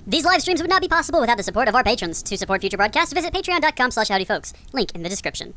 These live streams would not be possible without the support of our patrons. To support future broadcasts, visit patreon.com/howdyfolks. Link in the description.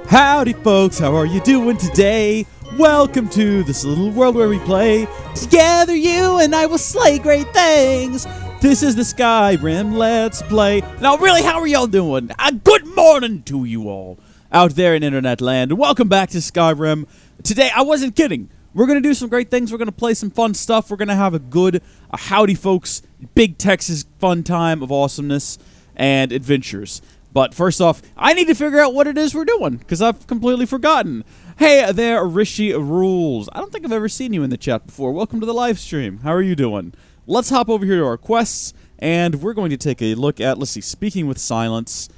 Howdy folks, how are you doing today? Welcome to this little world where we play. Together you and I will slay great things. This is the Skyrim Let's Play. Now really, how are y'all doing? Good morning to you all out there in internet land. Welcome back to Skyrim. Today, I wasn't kidding. We're going to do some great things. We're going to play some fun stuff. We're going to have a good, howdy folks, big Texas fun time of awesomeness and adventures. But first off, I need to figure out what it is we're doing, because I've completely forgotten. Hey there, Rishi Rules. I don't think I've ever seen you in the chat before. Welcome to the live stream. How are you doing? Let's hop over here to our quests, and we're going to take a look at, let's see, Speaking with Silence,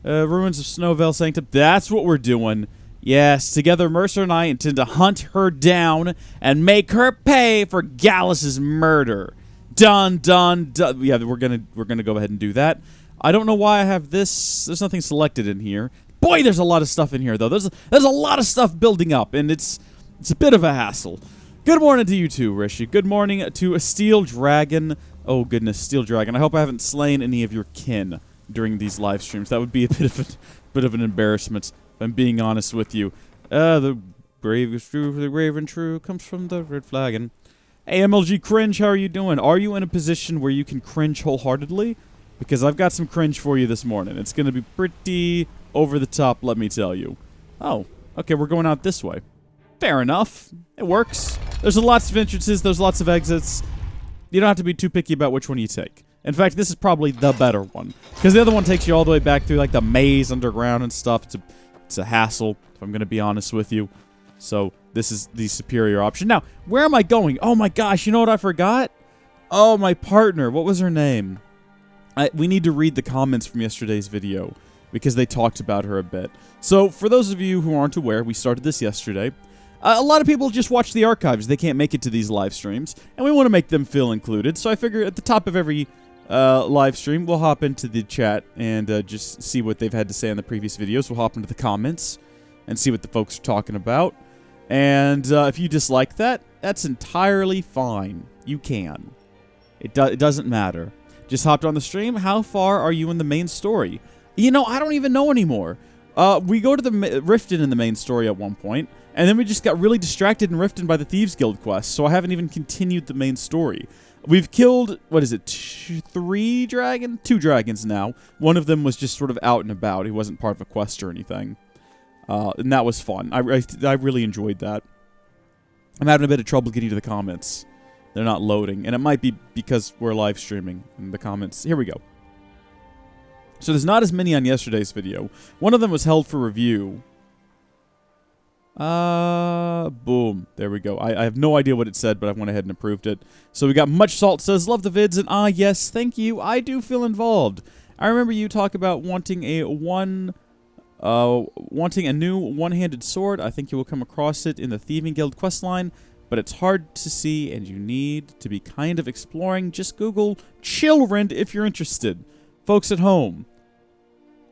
Ruins of Snowvale, Sanctum. That's what we're doing. Yes, together Mercer and I intend to hunt her down and make her pay for Gallus's murder. Dun dun dun. Yeah, we're gonna go ahead and do that. I don't know why I have this. There's nothing selected in here. Boy, there's a lot of stuff in here though. There's a lot of stuff building up, and it's a bit of a hassle. Good morning to you too, Rishi. Good morning to a Steel Dragon. Oh goodness, Steel Dragon. I hope I haven't slain any of your kin during these live streams. That would be a bit of an embarrassment. I'm being honest with you. The brave is true, the brave and true comes from the red flagon. Hey, MLG Cringe, how are you doing? Are you in a position where you can cringe wholeheartedly? Because I've got some cringe for you this morning. It's going to be pretty over the top, let me tell you. Oh, okay, we're going out this way. Fair enough. It works. There's lots of entrances, there's lots of exits. You don't have to be too picky about which one you take. In fact, this is probably the better one. Because the other one takes you all the way back through like the maze underground and stuff. It's a hassle, if I'm going to be honest with you. So, this is the superior option. Now, where am I going? Oh my gosh, you know what I forgot? Oh, my partner. What was her name? We need to read the comments from yesterday's video, because they talked about her a bit. So, for those of you who aren't aware, we started this yesterday. A lot of people just watch the archives. They can't make it to these live streams, and we want to make them feel included. So I figure at the top of every live stream, we'll hop into the chat and just see what they've had to say on the previous videos. We'll hop into the comments and see what the folks are talking about. And if you dislike that, that's entirely fine. You can. It doesn't matter. Just hopped on the stream. How far are you in the main story? You know, I don't even know anymore. We go to the Riften in the main story at one point, and then we just got really distracted in Riften by the Thieves Guild quest, so I haven't even continued the main story. We've killed, what is it, 2 dragons now. One of them was just sort of out and about. He wasn't part of a quest or anything. And that was fun. I really enjoyed that. I'm having a bit of trouble getting to the comments. They're not loading. And it might be because we're live streaming in the comments. Here we go. So there's not as many on yesterday's video. One of them was held for review. Boom. There we go. I have no idea what it said, but I went ahead and approved it. So we got Much Salt says, love the vids, and yes, thank you. I do feel involved. I remember you talk about wanting a new one-handed sword. I think you will come across it in the Thieving Guild questline, but it's hard to see, and you need to be kind of exploring. Just Google Chillrend if you're interested. Folks at home,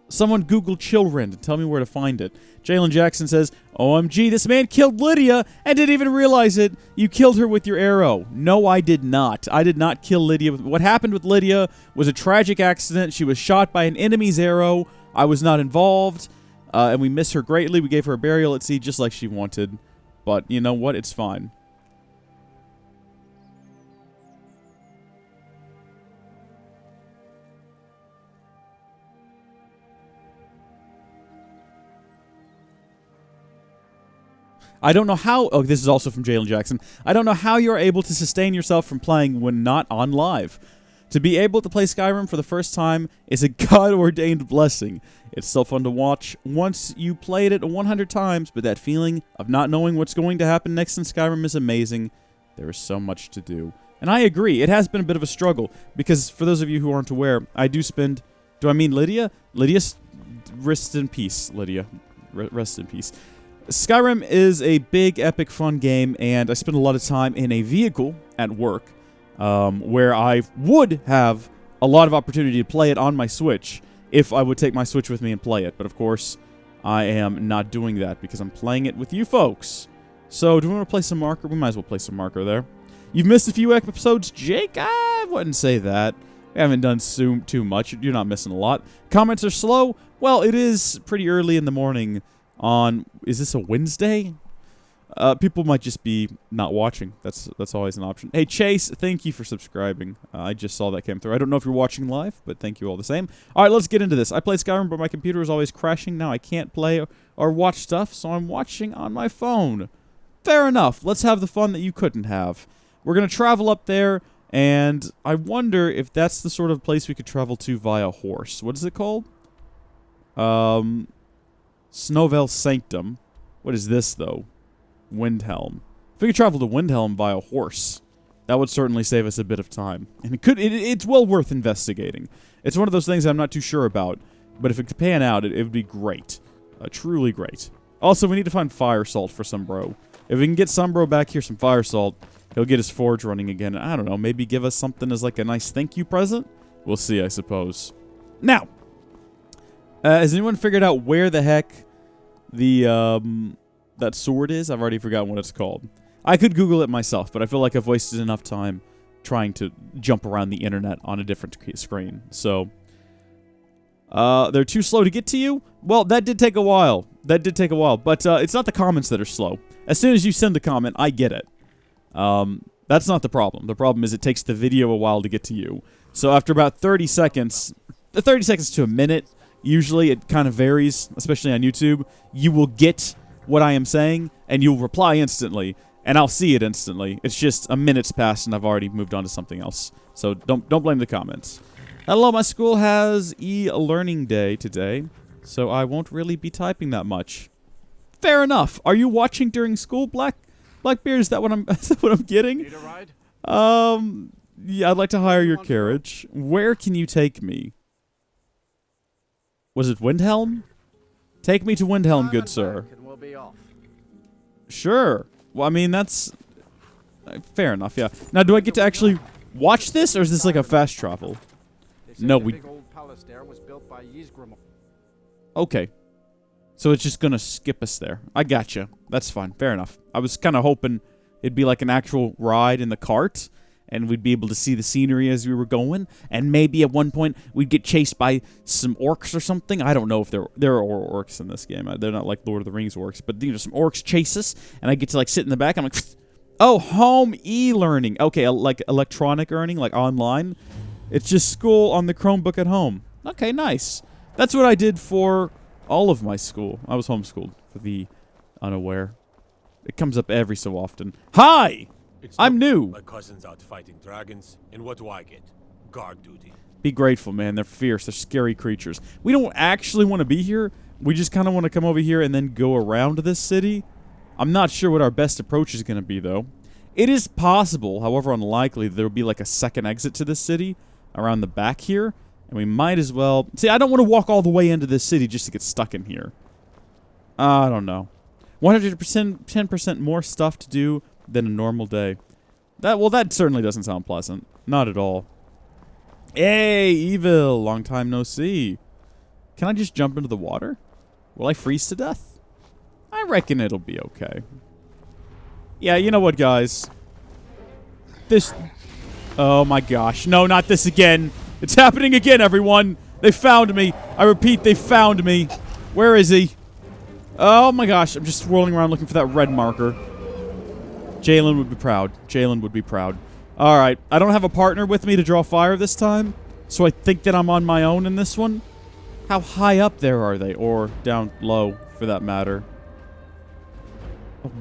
someone Google Chillrend and tell me where to find it. Jalen Jackson says, OMG, this man killed Lydia and didn't even realize it. You killed her with your arrow. No, I did not. I did not kill Lydia. What happened with Lydia was a tragic accident. She was shot by an enemy's arrow. I was not involved, and we miss her greatly. We gave her a burial at sea just like she wanted. But you know what? It's fine. I don't know how... Oh, this is also from Jalen Jackson. I don't know how you're able to sustain yourself from playing when not on live. To be able to play Skyrim for the first time is a God-ordained blessing. It's so fun to watch once you played it 100 times, but that feeling of not knowing what's going to happen next in Skyrim is amazing. There is so much to do. And I agree, it has been a bit of a struggle, because for those of you who aren't aware, I do spend... Do I mean Lydia? Lydia's... Rest in peace, Lydia. Rest in peace. Skyrim is a big, epic, fun game, and I spend a lot of time in a vehicle at work, where I would have a lot of opportunity to play it on my Switch if I would take my Switch with me and play it. But of course, I am not doing that because I'm playing it with you folks. So, do we want to play some marker? We might as well play some marker there. You've missed a few episodes, Jake? I wouldn't say that. We haven't done too much. You're not missing a lot. Comments are slow. Well, it is pretty early in the morning on... Is this a Wednesday? People might just be not watching. That's always an option. Hey, Chase, thank you for subscribing. I just saw that came through. I don't know if you're watching live, but thank you all the same. All right, let's get into this. I played Skyrim, but my computer is always crashing. Now I can't play or watch stuff, so I'm watching on my phone. Fair enough. Let's have the fun that you couldn't have. We're going to travel up there, and I wonder if that's the sort of place we could travel to via horse. What is it called? Snowvale Sanctum. What is this, though? Windhelm. If we could travel to Windhelm via horse, that would certainly save us a bit of time. And it's well worth investigating. It's one of those things I'm not too sure about, but if it could pan out, it would be great. Truly great. Also, we need to find fire salt for Sumbro. If we can get Sumbro back here some fire salt, he'll get his forge running again. I don't know, maybe give us something as like a nice thank you present? We'll see, I suppose. Now, has anyone figured out where the heck the, that sword is? I've already forgotten what it's called. I could Google it myself, but I feel like I've wasted enough time trying to jump around the internet on a different screen. So, they're too slow to get to you? Well, that did take a while. But it's not the comments that are slow. As soon as you send a comment, I get it. That's not the problem. The problem is it takes the video a while to get to you. So after about 30 seconds to a minute, usually it kind of varies, especially on YouTube, you will get what I am saying, and you'll reply instantly, and I'll see it instantly. It's just a minute's passed, and I've already moved on to something else. So don't blame the comments. Hello, my school has e-learning day today, so I won't really be typing that much. Fair enough. Are you watching during school, Blackbeard? Is that what I'm getting? Need a ride? Yeah, I'd like to hire your carriage. Where can you take me? Was it Windhelm? Take me to Windhelm, good sir. We'll be off. Sure. Well, I mean, that's... fair enough, yeah. Now, do I get to actually watch this, or is this like a fast travel? No, we... Okay. So it's just gonna skip us there. I gotcha. That's fine. Fair enough. I was kind of hoping it'd be like an actual ride in the cart, and we'd be able to see the scenery as we were going, and maybe at one point we'd get chased by some orcs or something. I don't know if there are orcs in this game. They're not like Lord of the Rings orcs, but you know, some orcs chase us, and I get to like sit in the back. I'm like, oh, home e-learning. Okay, like electronic learning, like online. It's just school on the Chromebook at home. Okay, nice. That's what I did for all of my school. I was homeschooled, for the unaware. It comes up every so often. Hi! I'm new. My cousin's out fighting dragons, and what do I get? Guard duty. Be grateful, man. They're fierce. They're scary creatures. We don't actually want to be here. We just kind of want to come over here and then go around this city. I'm not sure what our best approach is going to be, though. It is possible, however unlikely, there will be like a second exit to this city around the back here. And we might as well... See, I don't want to walk all the way into this city just to get stuck in here. I don't know. 10% more stuff to do than a normal day. That certainly doesn't sound pleasant. Not at all. Hey, Evil! Long time no see. Can I just jump into the water? Will I freeze to death? I reckon it'll be okay. Yeah, you know what, guys? This... Oh my gosh. No, not this again. It's happening again, everyone. They found me. I repeat, they found me. Where is he? Oh my gosh. I'm just swirling around looking for that red marker. Jalen would be proud. Jalen would be proud. Alright. I don't have a partner with me to draw fire this time, so I think that I'm on my own in this one. How high up there are they? Or down low, for that matter.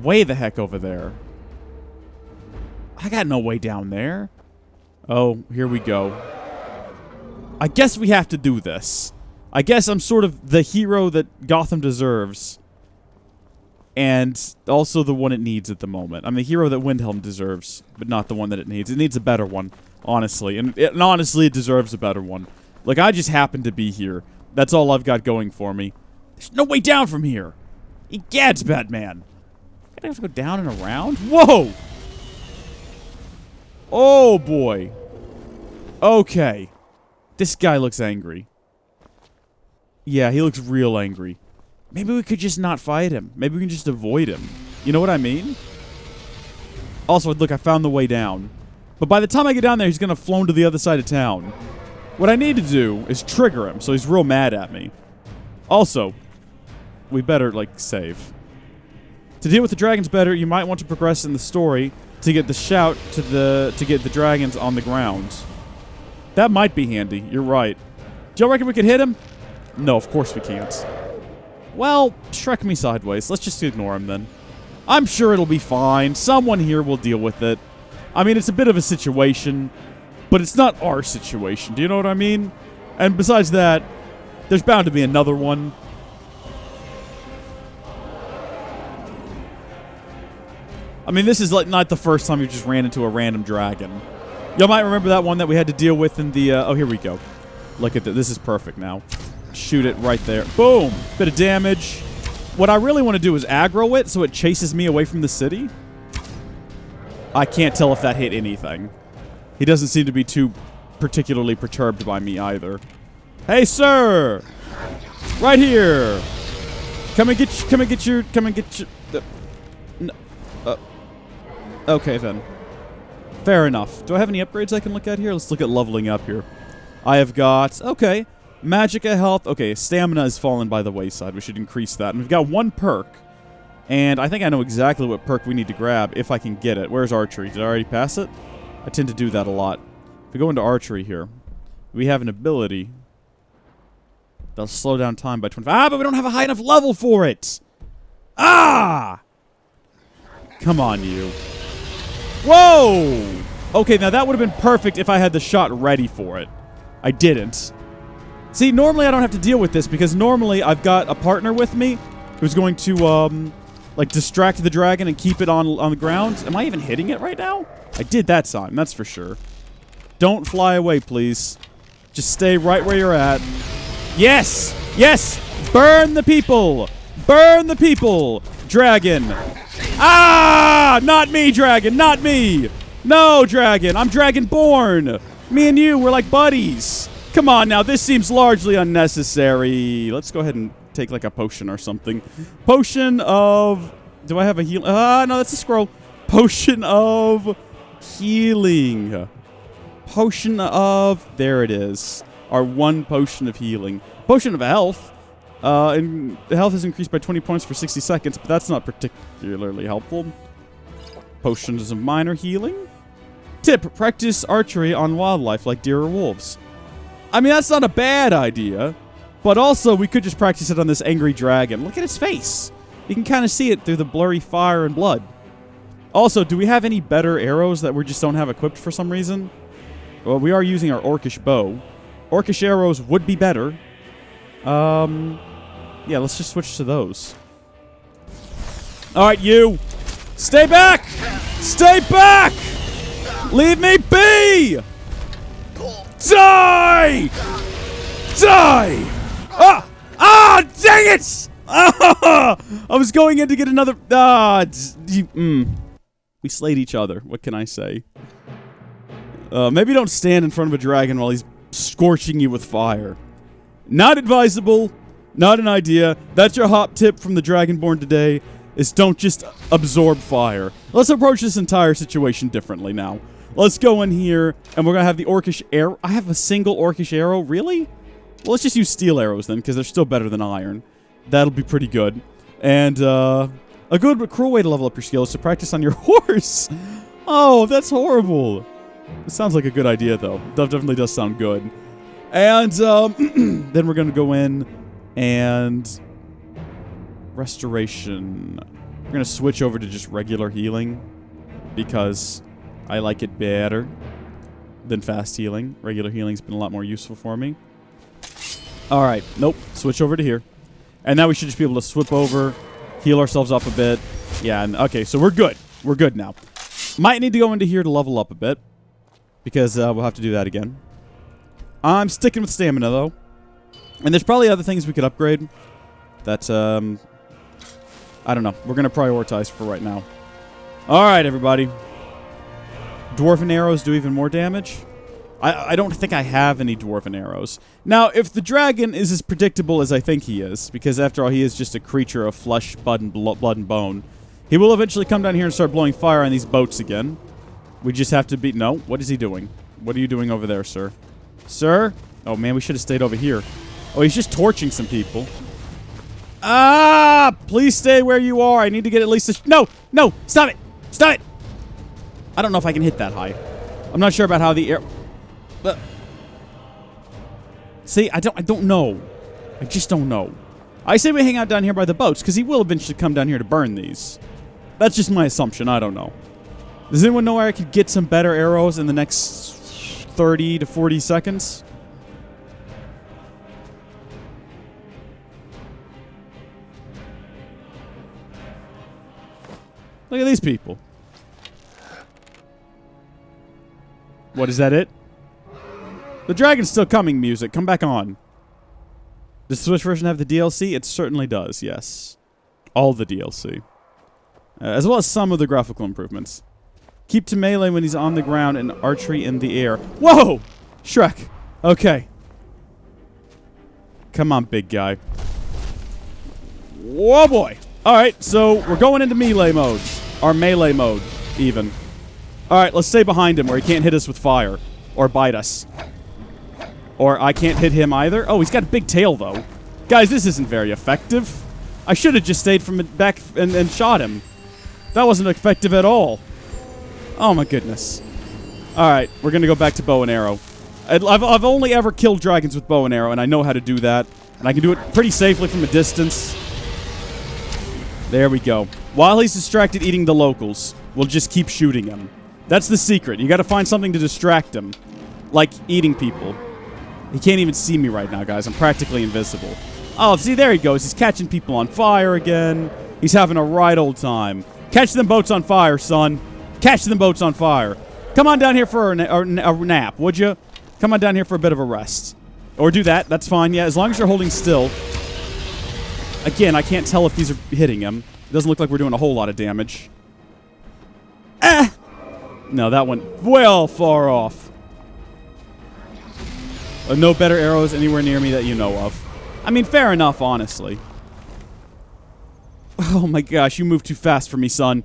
Way the heck over there. I got no way down there. Oh, here we go. I guess we have to do this. I guess I'm sort of the hero that Gotham deserves. And also the one it needs at the moment. I'm the hero that Windhelm deserves, but not the one that it needs. It needs a better one, honestly. And honestly, it deserves a better one. Like, I just happen to be here. That's all I've got going for me. There's no way down from here. Egads, Batman. I have to go down and around? Whoa! Oh, boy. Okay. This guy looks angry. Yeah, he looks real angry. Maybe we could just not fight him. Maybe we can just avoid him. You know what I mean? Also, look, I found the way down. But by the time I get down there, he's going to have flown to the other side of town. What I need to do is trigger him, so he's real mad at me. Also, we better, like, save. To deal with the dragons better, you might want to progress in the story to get the shout to get the dragons on the ground. That might be handy. You're right. Do y'all reckon we could hit him? No, of course we can't. Well, Shrek me sideways. Let's just ignore him then. I'm sure it'll be fine. Someone here will deal with it. I mean, it's a bit of a situation, but it's not our situation. Do you know what I mean? And besides that, there's bound to be another one. I mean, this is like not the first time you just ran into a random dragon. Y'all might remember that one that we had to deal with in the... oh, here we go. Look at that. This is perfect now. Shoot it right there. Boom! Bit of damage. What I really want to do is aggro it so it chases me away from the city. I can't tell if that hit anything. He doesn't seem to be too particularly perturbed by me either. Hey, sir! Right here! Come and get your... okay, then. Fair enough. Do I have any upgrades I can look at here? Let's look at leveling up here. I have got... Okay. Magicka health. Okay, stamina has fallen by the wayside. We should increase that. And we've got one perk. And I think I know exactly what perk we need to grab if I can get it. Where's archery? Did I already pass it? I tend to do that a lot. If we go into archery here, we have an ability that'll slow down time by 25. Ah, but we don't have a high enough level for it! Ah! Come on, you. Whoa! Okay, now that would have been perfect if I had the shot ready for it. I didn't. See, normally I don't have to deal with this because normally I've got a partner with me who's going to, like, distract the dragon and keep it on the ground. Am I even hitting it right now? I did that time, that's for sure. Don't fly away, please. Just stay right where you're at. Yes! Yes! Burn the people! Burn the people! Dragon! Ah! Not me, dragon! Not me! No, dragon! I'm dragon-born! Me and you, we're like buddies! Come on now, this seems largely unnecessary. Let's go ahead and take like a potion or something. Potion of... Do I have a heal? No, that's a scroll. Potion of healing. Potion of... There it is. Our one potion of healing. Potion of health. And the health is increased by 20 points for 60 seconds, but that's not particularly helpful. Potions of minor healing. Tip, practice archery on wildlife like deer or wolves. I mean, that's not a bad idea. But also, we could just practice it on this angry dragon. Look at its face. You can kind of see it through the blurry fire and blood. Also, do we have any better arrows that we just don't have equipped for some reason? Well, we are using our orcish bow. Orcish arrows would be better. Yeah, let's just switch to those. Alright, you. Stay back! Stay back! Leave me be! Die! Die! Ah! Ah! Dang it! Ah! I was going in to get another... We slayed each other. What can I say? Maybe don't stand in front of a dragon while he's scorching you with fire. Not advisable. Not an idea. That's your hot tip from the Dragonborn today, is don't just absorb fire. Let's approach this entire situation differently now. Let's go in here, and we're going to have the orcish arrow. I have a single orcish arrow? Really? Well, let's just use steel arrows then, because they're still better than iron. That'll be pretty good. And, a good but cruel way to level up your skill is to practice on your horse. Oh, that's horrible. It sounds like a good idea, though. That definitely does sound good. And, then we're going to go in and... Restoration. We're going to switch over to just regular healing, because I like it better than fast healing. Regular healing's been a lot more useful for me. Alright, nope. Switch over to here. And now we should just be able to swip over, heal ourselves up a bit. Yeah, and okay, so we're good. We're good now. Might need to go into here to level up a bit, because we'll have to do that again. I'm sticking with stamina, though. And there's probably other things we could upgrade that, I don't know. We're going to prioritize for right now. Alright, everybody. Dwarven arrows do even more damage. I don't think I have any dwarven arrows. Now, if the dragon is as predictable as I think he is, because after all, he is just a creature of flesh, blood, and bone, He will eventually come down here and start blowing fire on these boats again. We just have to be... No, what is he doing? What are you doing over there, sir? Sir? Oh, man, we should have stayed over here. Oh, he's just torching some people. Ah! Please stay where you are. I need to get at least a... No! No! Stop it! Stop it! I don't know if I can hit that high. I'm not sure about how the air... See, I don't know. I just don't know. I say we hang out down here by the boats, because he will eventually come down here to burn these. That's just my assumption. I don't know. Does anyone know where I could get some better arrows in the next 30 to 40 seconds? Look at these people. What, is that it? The dragon's still coming, music. Come back on. Does the Switch version have the DLC? It certainly does, yes. All the DLC. As well as some of the graphical improvements. Keep to melee when he's on the ground and archery in the air. Whoa! Shrek. Okay. Come on, big guy. Whoa, boy. Alright, so we're going into melee mode. Or melee mode, even. Alright, let's stay behind him where he can't hit us with fire. Or bite us. Or I can't hit him either. Oh, he's got a big tail, though. Guys, this isn't very effective. I should have just stayed from back and shot him. That wasn't effective at all. Oh, my goodness. Alright, we're going to go back to bow and arrow. I've only ever killed dragons with bow and arrow, and I know how to do that. And I can do it pretty safely from a distance. There we go. While he's distracted eating the locals, we'll just keep shooting him. That's the secret. You got to find something to distract him. Like eating people. He can't even see me right now, guys. I'm practically invisible. Oh, see, there he goes. He's catching people on fire again. He's having a right old time. Catch them boats on fire, son. Catch them boats on fire. Come on down here for a nap, would you? Come on down here for a bit of a rest. Or do that. That's fine. Yeah, as long as you're holding still. Again, I can't tell if these are hitting him. It doesn't look like we're doing a whole lot of damage. Ah! No, that went well far off. No better arrows anywhere near me that you know of. I mean, fair enough, honestly. Oh my gosh, you move too fast for me, son.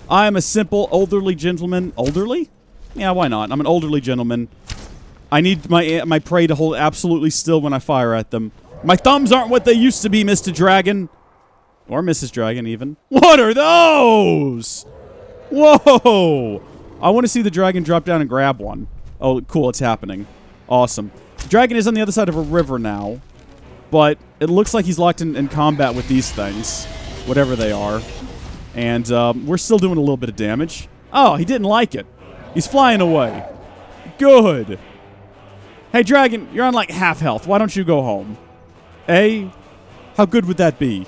I am a simple, elderly gentleman. Elderly? Yeah, why not? I'm an elderly gentleman. I need my prey to hold absolutely still when I fire at them. My thumbs aren't what they used to be, Mr. Dragon. Or Mrs. Dragon, even. What are those? Whoa! I want to see the dragon drop down and grab one. Oh, cool, it's happening. Awesome. The dragon is on the other side of a river now, but it looks like he's locked in combat with these things, whatever they are. And we're still doing a little bit of damage. Oh, he didn't like it. He's flying away. Good. Hey, dragon, you're on like half health. Why don't you go home? Eh? How good would that be?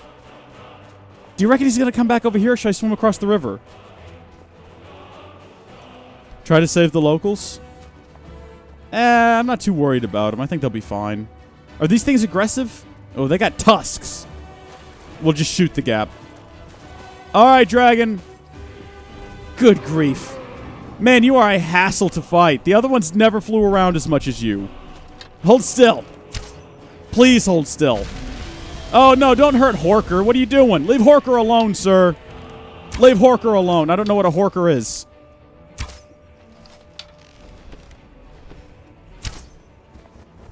Do you reckon he's going to come back over here, or should I swim across the river? Try to save the locals? I'm not too worried about them. I think they'll be fine. Are these things aggressive? Oh, they got tusks. We'll just shoot the gap. Alright, dragon. Good grief. Man, you are a hassle to fight. The other ones never flew around as much as you. Hold still. Please hold still. Oh, no, don't hurt Horker. What are you doing? Leave Horker alone, sir. Leave Horker alone. I don't know what a Horker is.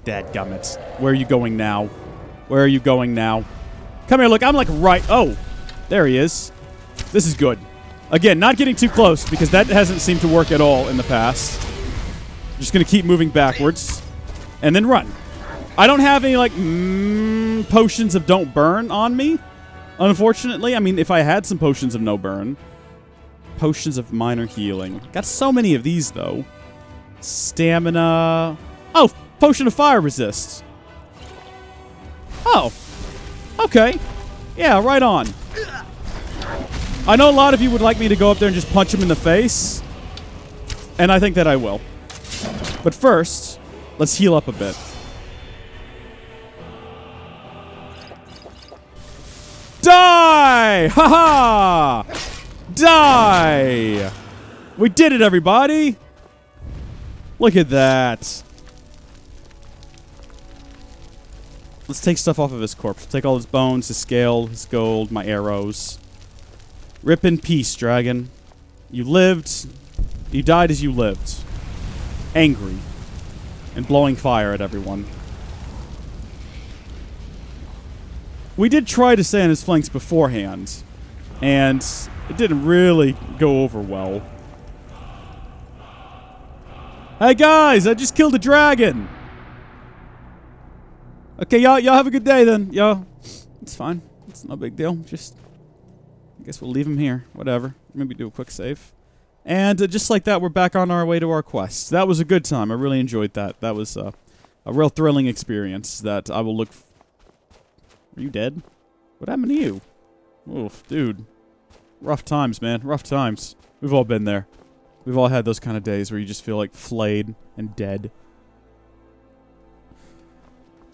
Dadgummits. Where are you going now? Where are you going now? Come here, look. I'm like right... Oh, there he is. This is good. Again, not getting too close, because that hasn't seemed to work at all in the past. Just going to keep moving backwards. And then run. I don't have any, like, potions of don't burn on me, unfortunately. I mean, if I had some potions of no burn. Potions of minor healing. Got so many of these, though. Stamina. Oh, potion of fire resist. Oh. Okay. Yeah, right on. I know a lot of you would like me to go up there and just punch him in the face. And I think that I will. But first, let's heal up a bit. Die! Ha ha! Die! We did it, everybody! Look at that. Let's take stuff off of his corpse. Take all his bones, his scale, his gold, my arrows. Rip in peace, dragon. You lived. You died as you lived. Angry. And blowing fire at everyone. We did try to stay on his flanks beforehand. And it didn't really go over well. Hey guys, I just killed a dragon. Okay, y'all have a good day then. Y'all, it's fine. It's no big deal. Just, I guess we'll leave him here. Whatever. Maybe do a quick save. And just like that, we're back on our way to our quest. That was a good time. I really enjoyed that. That was a real thrilling experience that I will look... Are you dead? What happened to you? Oof, dude. Rough times, man. Rough times. We've all been there. We've all had those kind of days where you just feel like flayed and dead.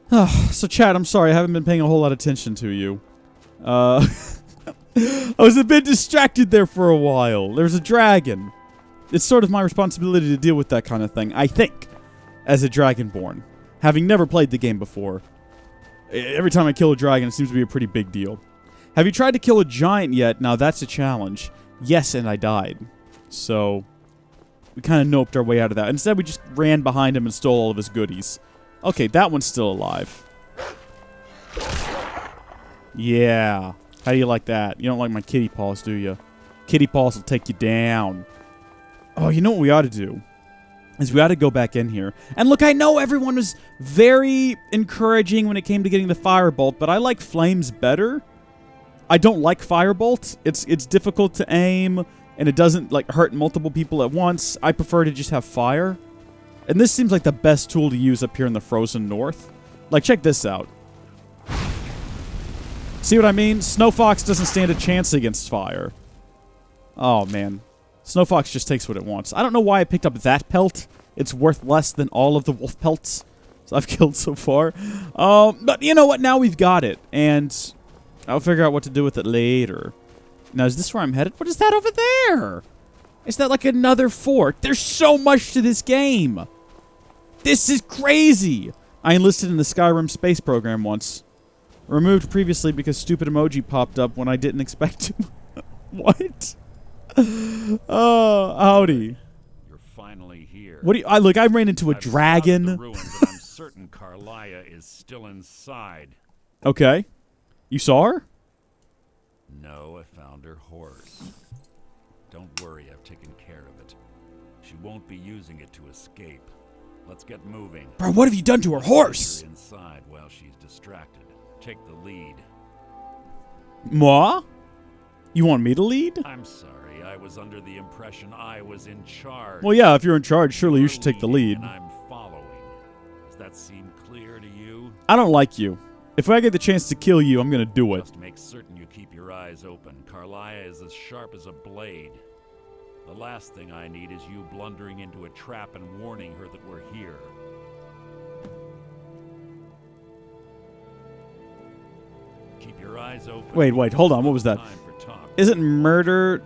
So chat, I'm sorry. I haven't been paying a whole lot of attention to you. I was a bit distracted there for a while. There's a dragon. It's sort of my responsibility to deal with that kind of thing, I think, as a Dragonborn. Having never played the game before. Every time I kill a dragon, it seems to be a pretty big deal. Have you tried to kill a giant yet? Now that's a challenge. Yes, and I died. So, we kind of noped our way out of that. Instead, we just ran behind him and stole all of his goodies. Okay, that one's still alive. Yeah. How do you like that? You don't like my kitty paws, do you? Kitty paws will take you down. Oh, you know what we ought to do? Is we ought to go back in here. And look, I know everyone was very encouraging when it came to getting the firebolt, but I like flames better. I don't like firebolt. It's difficult to aim, and it doesn't like hurt multiple people at once. I prefer to just have fire. And this seems like the best tool to use up here in the frozen north. Like, check this out. See what I mean? Snow Fox doesn't stand a chance against fire. Oh, man. Snow Fox just takes what it wants. I don't know why I picked up that pelt. It's worth less than all of the wolf pelts I've killed so far. But you know what? Now we've got it. And I'll figure out what to do with it later. Now, is this where I'm headed? What is that over there? Is that like another fort? There's so much to this game. This is crazy. I enlisted in the Skyrim space program once. Removed previously because stupid emoji popped up when I didn't expect to. What? Oh, howdy. You're finally here. What do you... I ran into a dragon. The ruins, and I'm certain Carlia is still inside. Okay. You saw her? No, I found her horse. Don't worry, I've taken care of it. She won't be using it to escape. Let's get moving. Bro, what have you done to her horse? You're inside while she's distracted. Take the lead. Moi? You want me to lead? I'm sorry, I was under the impression I was in charge. Well, yeah, if you're in charge, surely you should take the lead. And I'm following. Does that seem clear to you? I don't like you. If I get the chance to kill you, I'm gonna do it. Just make certain you keep your eyes open. Carlia is as sharp as a blade. The last thing I need is you blundering into a trap and warning her that we're here. Keep your eyes open. Wait, hold on. What was that? Isn't murder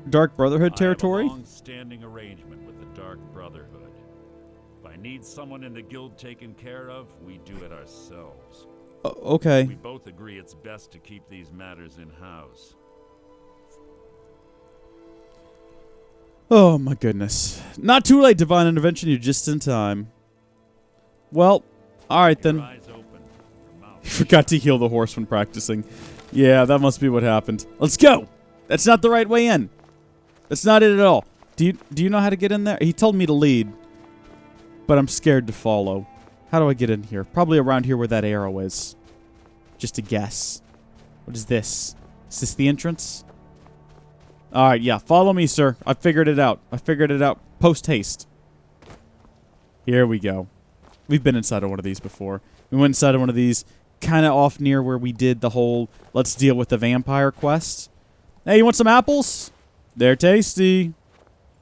Dark Brotherhood territory? I have a long-standing arrangement with the Dark Brotherhood. If I need someone in the guild taken care of, we do it ourselves. Okay. We both agree it's best to keep these matters in-house. Oh my goodness. Not too late, Divine Intervention. You're just in time. Well, alright then. You forgot to heal the horse when practicing. Yeah, that must be what happened. Let's go! That's not the right way in. That's not it at all. Do you know how to get in there? He told me to lead. But I'm scared to follow. How do I get in here? Probably around here where that arrow is. Just a guess. What is this? Is this the entrance? Alright, yeah. Follow me, sir. I figured it out. Post haste. Here we go. We've been inside of one of these before. We went inside of one of these kind of off near where we did the whole let's deal with the vampire quest. Hey, you want some apples? They're tasty.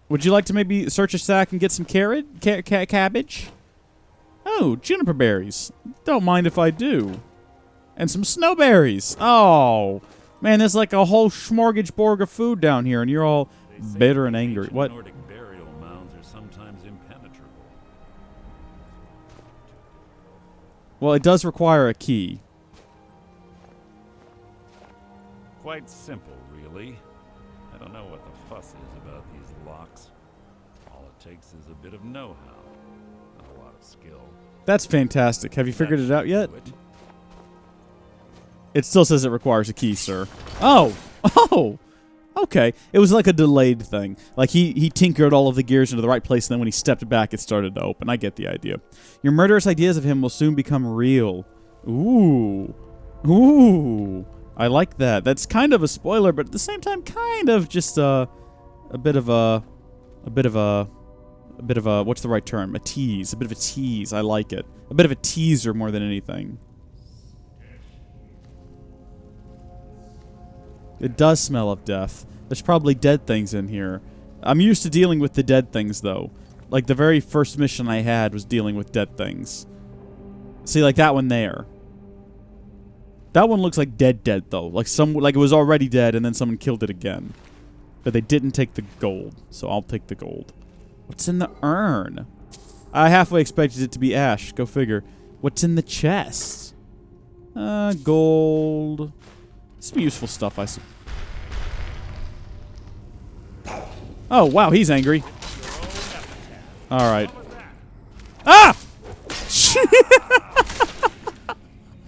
Would you like to maybe search a sack and get some cabbage? Oh, juniper berries. Don't mind if I do. And some snowberries. Oh, man, there's like a whole smorgasbord of food down here, and you're all bitter and angry. What? Nordic burial mounds are sometimes impenetrable. Well, it does require a key. Quite simple, really. actually. I don't know what the fuss is about these locks. All it takes is a bit of know-how and a lot of skill. That's fantastic. Have you figured it out yet? Do it. It still says it requires a key, sir. Oh! Oh! Okay. It was like a delayed thing. Like he tinkered all of the gears into the right place, and then when he stepped back, it started to open. I get the idea. Your murderous ideas of him will soon become real. Ooh. Ooh. I like that. That's kind of a spoiler, but at the same time, kind of just a bit of a what's the right term? A tease. A bit of a tease. I like it. A bit of a teaser more than anything. It does smell of death. There's probably dead things in here. I'm used to dealing with the dead things, though. Like, the very first mission I had was dealing with dead things. See, like that one there. That one looks like dead, though. Like it was already dead, and then someone killed it again. But they didn't take the gold, so I'll take the gold. What's in the urn? I halfway expected it to be ash. Go figure. What's in the chest? Gold. Some useful stuff, I see. Oh, wow, he's angry. Alright. Ah!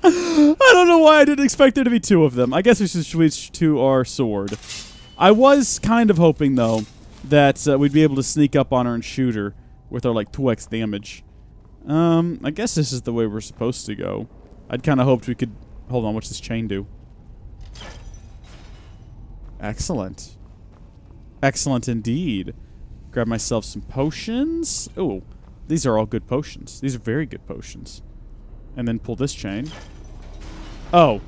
I don't know why I didn't expect there to be two of them. I guess we should switch to our sword. I was kind of hoping, though, that we'd be able to sneak up on her and shoot her with our, like, 2x damage. I guess this is the way we're supposed to go. I'd kind of hoped we could... Hold on, what's this chain do? Excellent. Excellent indeed. Grab myself some potions. Ooh, these are all good potions. These are very good potions. And then pull this chain. Oh.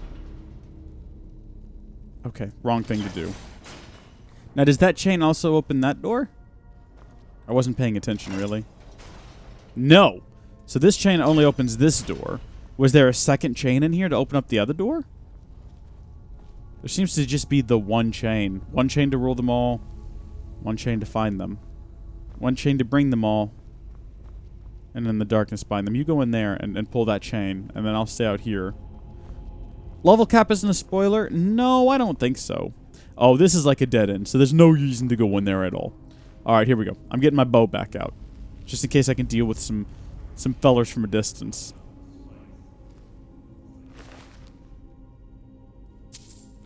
Okay, wrong thing to do. Now, does that chain also open that door? I wasn't paying attention, really. No. So this chain only opens this door. Was there a second chain in here to open up the other door? There seems to just be the one chain. One chain to rule them all. One chain to find them. One chain to bring them all. And in the darkness bind them. You go in there and pull that chain, and then I'll stay out here. Level cap isn't a spoiler? No, I don't think so. Oh, this is like a dead end, so there's no reason to go in there at all. Alright, here we go. I'm getting my bow back out. Just in case I can deal with some fellers from a distance.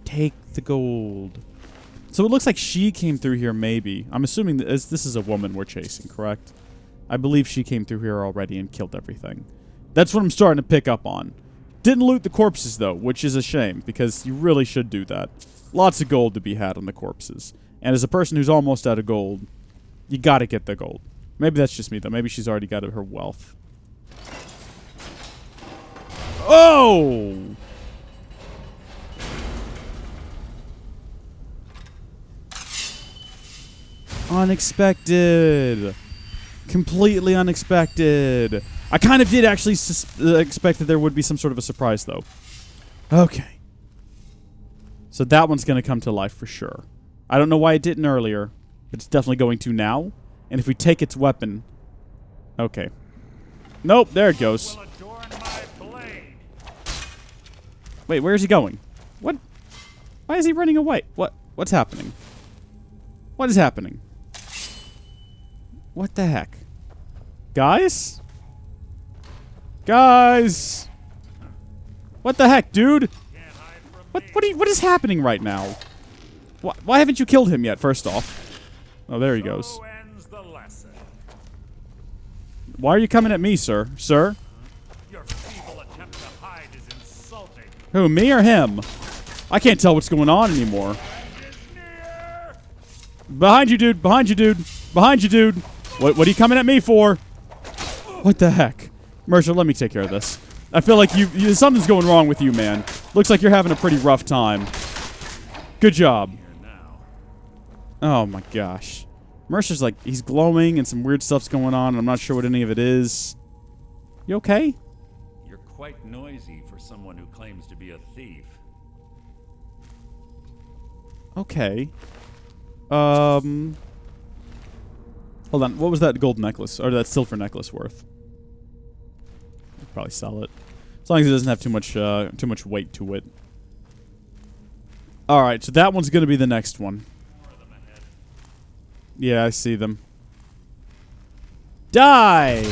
Take the gold. So it looks like she came through here, maybe. I'm assuming that this is a woman we're chasing, correct? I believe she came through here already and killed everything. That's what I'm starting to pick up on. Didn't loot the corpses, though, which is a shame, because you really should do that. Lots of gold to be had on the corpses. And as a person who's almost out of gold, you gotta get the gold. Maybe that's just me, though. Maybe she's already got her wealth. Oh! Unexpected. Completely unexpected. I kind of did actually expect that there would be some sort of a surprise, though. Okay. So that one's going to come to life for sure. I don't know why it didn't earlier, but it's definitely going to now. And if we take its weapon... Okay. Nope, there it goes. Wait, where is he going? What? Why is he running away? What's happening? What is happening? What the heck? Guys? Guys! What the heck, dude? What is happening right now? Why haven't you killed him yet, first off? Oh, there he goes. Why are you coming at me, sir? Sir? Your feeble attempt to hide is insulting. Who, me or him? I can't tell what's going on anymore. Behind you, dude. Behind you, dude. Behind you, dude. What are you coming at me for? What the heck? Mercer, let me take care of this. I feel like something's going wrong with you, man. Looks like you're having a pretty rough time. Good job. Oh my gosh. Mercer's like, he's glowing and some weird stuff's going on, and I'm not sure what any of it is. You okay? You're quite noisy for someone who claims to be a thief. Okay. Hold on. What was that gold necklace, or that silver necklace worth? I'd probably sell it. As long as it doesn't have too much weight to it. Alright, so that one's gonna be the next one. Yeah, I see them. Die!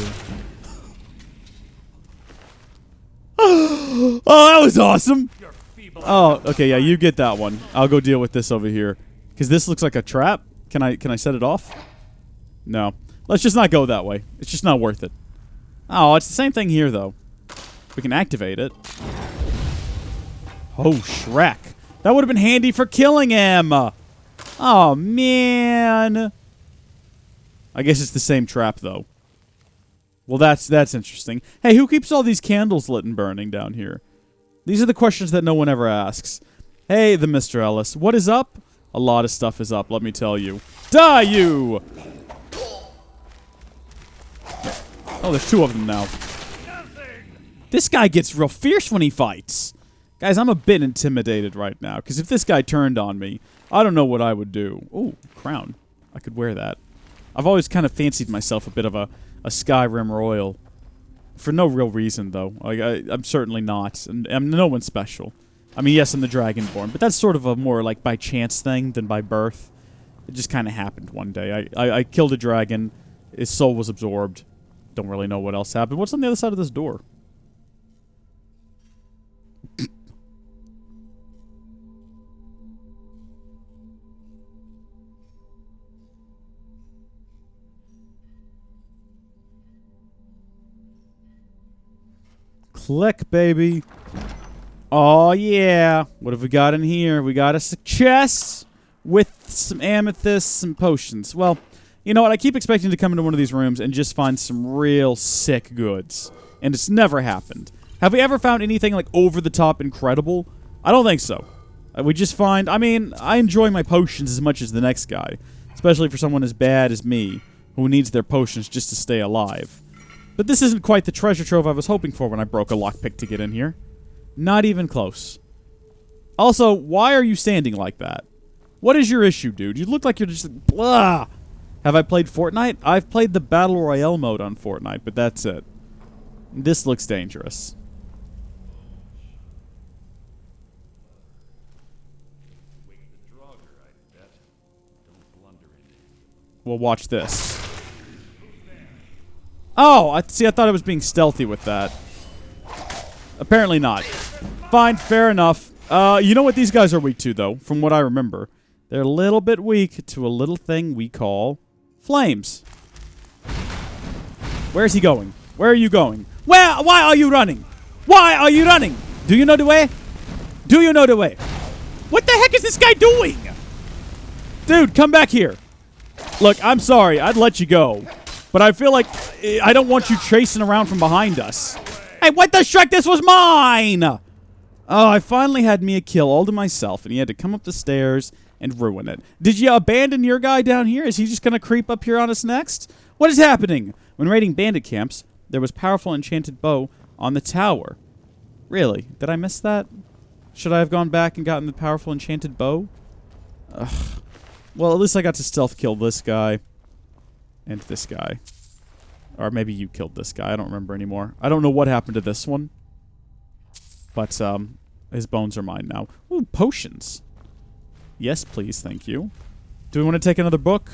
Oh, that was awesome! Oh, okay, yeah, you get that one. I'll go deal with this over here. Because this looks like a trap. Can I set it off? No. Let's just not go that way. It's just not worth it. Oh, it's the same thing here, though. We can activate it. Oh, Shrek. That would have been handy for killing him! Oh, man. I guess it's the same trap, though. Well, that's interesting. Hey, who keeps all these candles lit and burning down here? These are the questions that no one ever asks. Hey, the Mr. Ellis. What is up? A lot of stuff is up, let me tell you. Die, you! Oh, there's two of them now. This guy gets real fierce when he fights. Guys, I'm a bit intimidated right now, because if this guy turned on me, I don't know what I would do. Ooh, crown. I could wear that. I've always kind of fancied myself a bit of a Skyrim royal. For no real reason, though. Like, I'm certainly not. And I'm no one special. I mean, yes, I'm the Dragonborn, but that's sort of a more, like, by chance thing than by birth. It just kind of happened one day. I killed a dragon. His soul was absorbed. Don't really know what else happened. What's on the other side of this door? Click, baby. Oh, yeah. What have we got in here? We got a chest with some amethysts, some potions. Well, you know what? I keep expecting to come into one of these rooms and just find some real sick goods. And it's never happened. Have we ever found anything, like, over-the-top incredible? I don't think so. We just find... I mean, I enjoy my potions as much as the next guy. Especially for someone as bad as me, who needs their potions just to stay alive. But this isn't quite the treasure trove I was hoping for when I broke a lockpick to get in here. Not even close. Also, why are you standing like that? What is your issue, dude? You look like you're just... blah! Have I played Fortnite? I've played the Battle Royale mode on Fortnite, but that's it. This looks dangerous. Well, watch this. Oh, I thought I was being stealthy with that. Apparently not. Fine, fair enough. You know what these guys are weak to, though, from what I remember. They're a little bit weak to a little thing we call flames. Where's he going? Where are you going? Why are you running? Why are you running? Do you know the way? Do you know the way? What the heck is this guy doing? Dude, come back here. Look, I'm sorry. I'd let you go. But I feel like I don't want you chasing around from behind us. Hey, what the Shrek? This was mine! Oh, I finally had me a kill all to myself, and he had to come up the stairs and ruin it. Did you abandon your guy down here? Is he just going to creep up here on us next? What is happening? When raiding bandit camps, there was powerful enchanted bow on the tower. Really? Did I miss that? Should I have gone back and gotten the powerful enchanted bow? Ugh. Well, at least I got to stealth kill this guy. And this guy. Or maybe you killed this guy. I don't remember anymore. I don't know what happened to this one. But, his bones are mine now. Ooh, potions. Yes, please. Thank you. Do we want to take another book?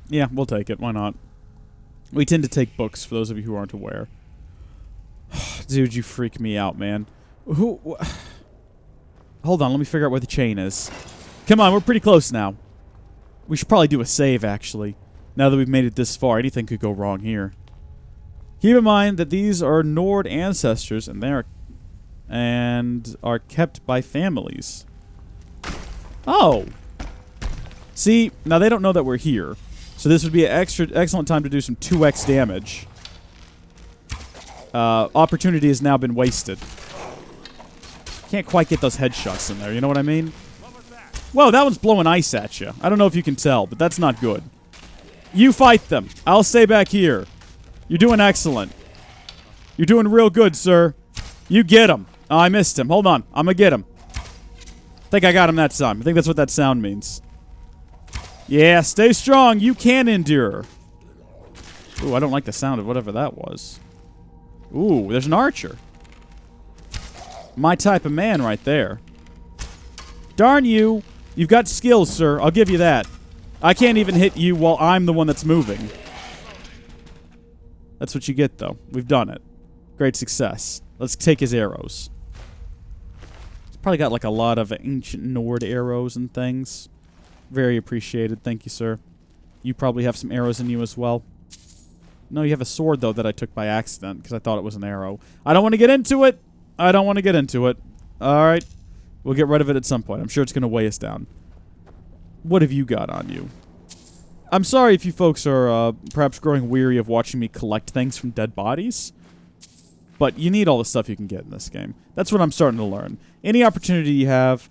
Yeah, we'll take it. Why not? We tend to take books, for those of you who aren't aware. Dude, you freak me out, man. Hold on, let me figure out where the chain is. Come on, we're pretty close now. We should probably do a save, actually. Now that we've made it this far, anything could go wrong here. Keep in mind that these are Nord ancestors, and are kept by families. Oh! See, now they don't know that we're here. So this would be an excellent time to do some 2x damage. Opportunity has now been wasted. Can't quite get those headshots in there, you know what I mean? Whoa, that one's blowing ice at you. I don't know if you can tell, but that's not good. You fight them. I'll stay back here. You're doing excellent. You're doing real good, sir. You get him. Oh, I missed him. Hold on. I'm gonna get him. I think I got him that time. I think that's what that sound means. Yeah, stay strong. You can endure. Ooh, I don't like the sound of whatever that was. Ooh, there's an archer. My type of man right there. Darn you. You've got skills, sir. I'll give you that. I can't even hit you while I'm the one that's moving. That's what you get, though. We've done it. Great success. Let's take his arrows. He's probably got like a lot of ancient Nord arrows and things. Very appreciated. Thank you, sir. You probably have some arrows in you as well. No, you have a sword, though, that I took by accident because I thought it was an arrow. I don't want to get into it. I don't want to get into it. All right. We'll get rid of it at some point. I'm sure it's going to weigh us down. What have you got on you? I'm sorry if you folks are perhaps growing weary of watching me collect things from dead bodies. But you need all the stuff you can get in this game. That's what I'm starting to learn. Any opportunity you have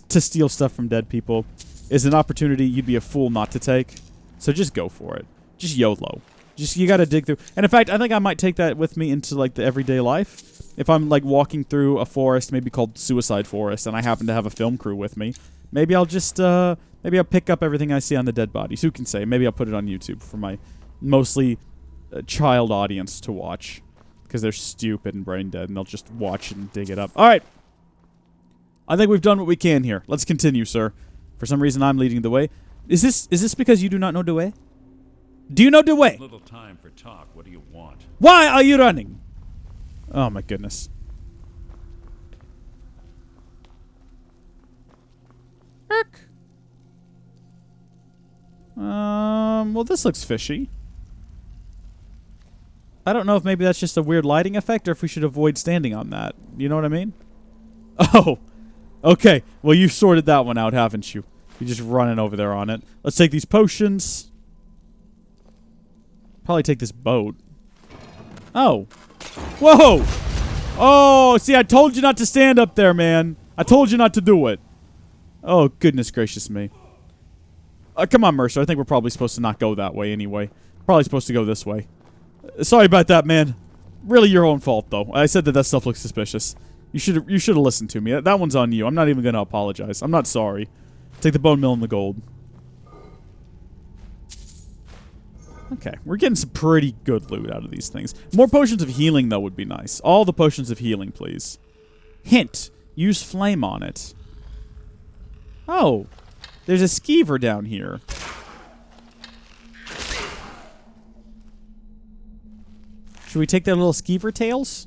to steal stuff from dead people is an opportunity you'd be a fool not to take. So just go for it. Just YOLO. Just, you gotta dig through. And in fact, I think I might take that with me into like the everyday life. If I'm like walking through a forest, maybe called Suicide Forest, and I happen to have a film crew with me, maybe I'll just, maybe I'll pick up everything I see on the dead bodies. Who can say? Maybe I'll put it on YouTube for my mostly child audience to watch. Because they're stupid and brain dead, and they'll just watch it and dig it up. Alright. I think we've done what we can here. Let's continue, sir. For some reason, I'm leading the way. Is this because you do not know the way? Do you know the way? Little time for talk. What do you want? Why are you running? Oh my goodness. Well, this looks fishy. I don't know if maybe that's just a weird lighting effect or if we should avoid standing on that. You know what I mean? Oh. Okay. Well, you sorted that one out, haven't you? You're just running over there on it. Let's take these potions. Probably take this boat. Oh. Whoa! Oh, see, I told you not to stand up there, man. I told you not to do it. Oh, goodness gracious me. Come on, Mercer. I think we're probably supposed to not go that way anyway. Probably supposed to go this way. Sorry about that, man. Really your own fault, though. I said that stuff looks suspicious. You should have listened to me. That one's on you. I'm not even going to apologize. I'm not sorry. Take the bone meal and the gold. Okay, we're getting some pretty good loot out of these things. More potions of healing, though, would be nice. All the potions of healing, please. Hint, use flame on it. Oh, there's a skeever down here. Should we take their little skeever tails?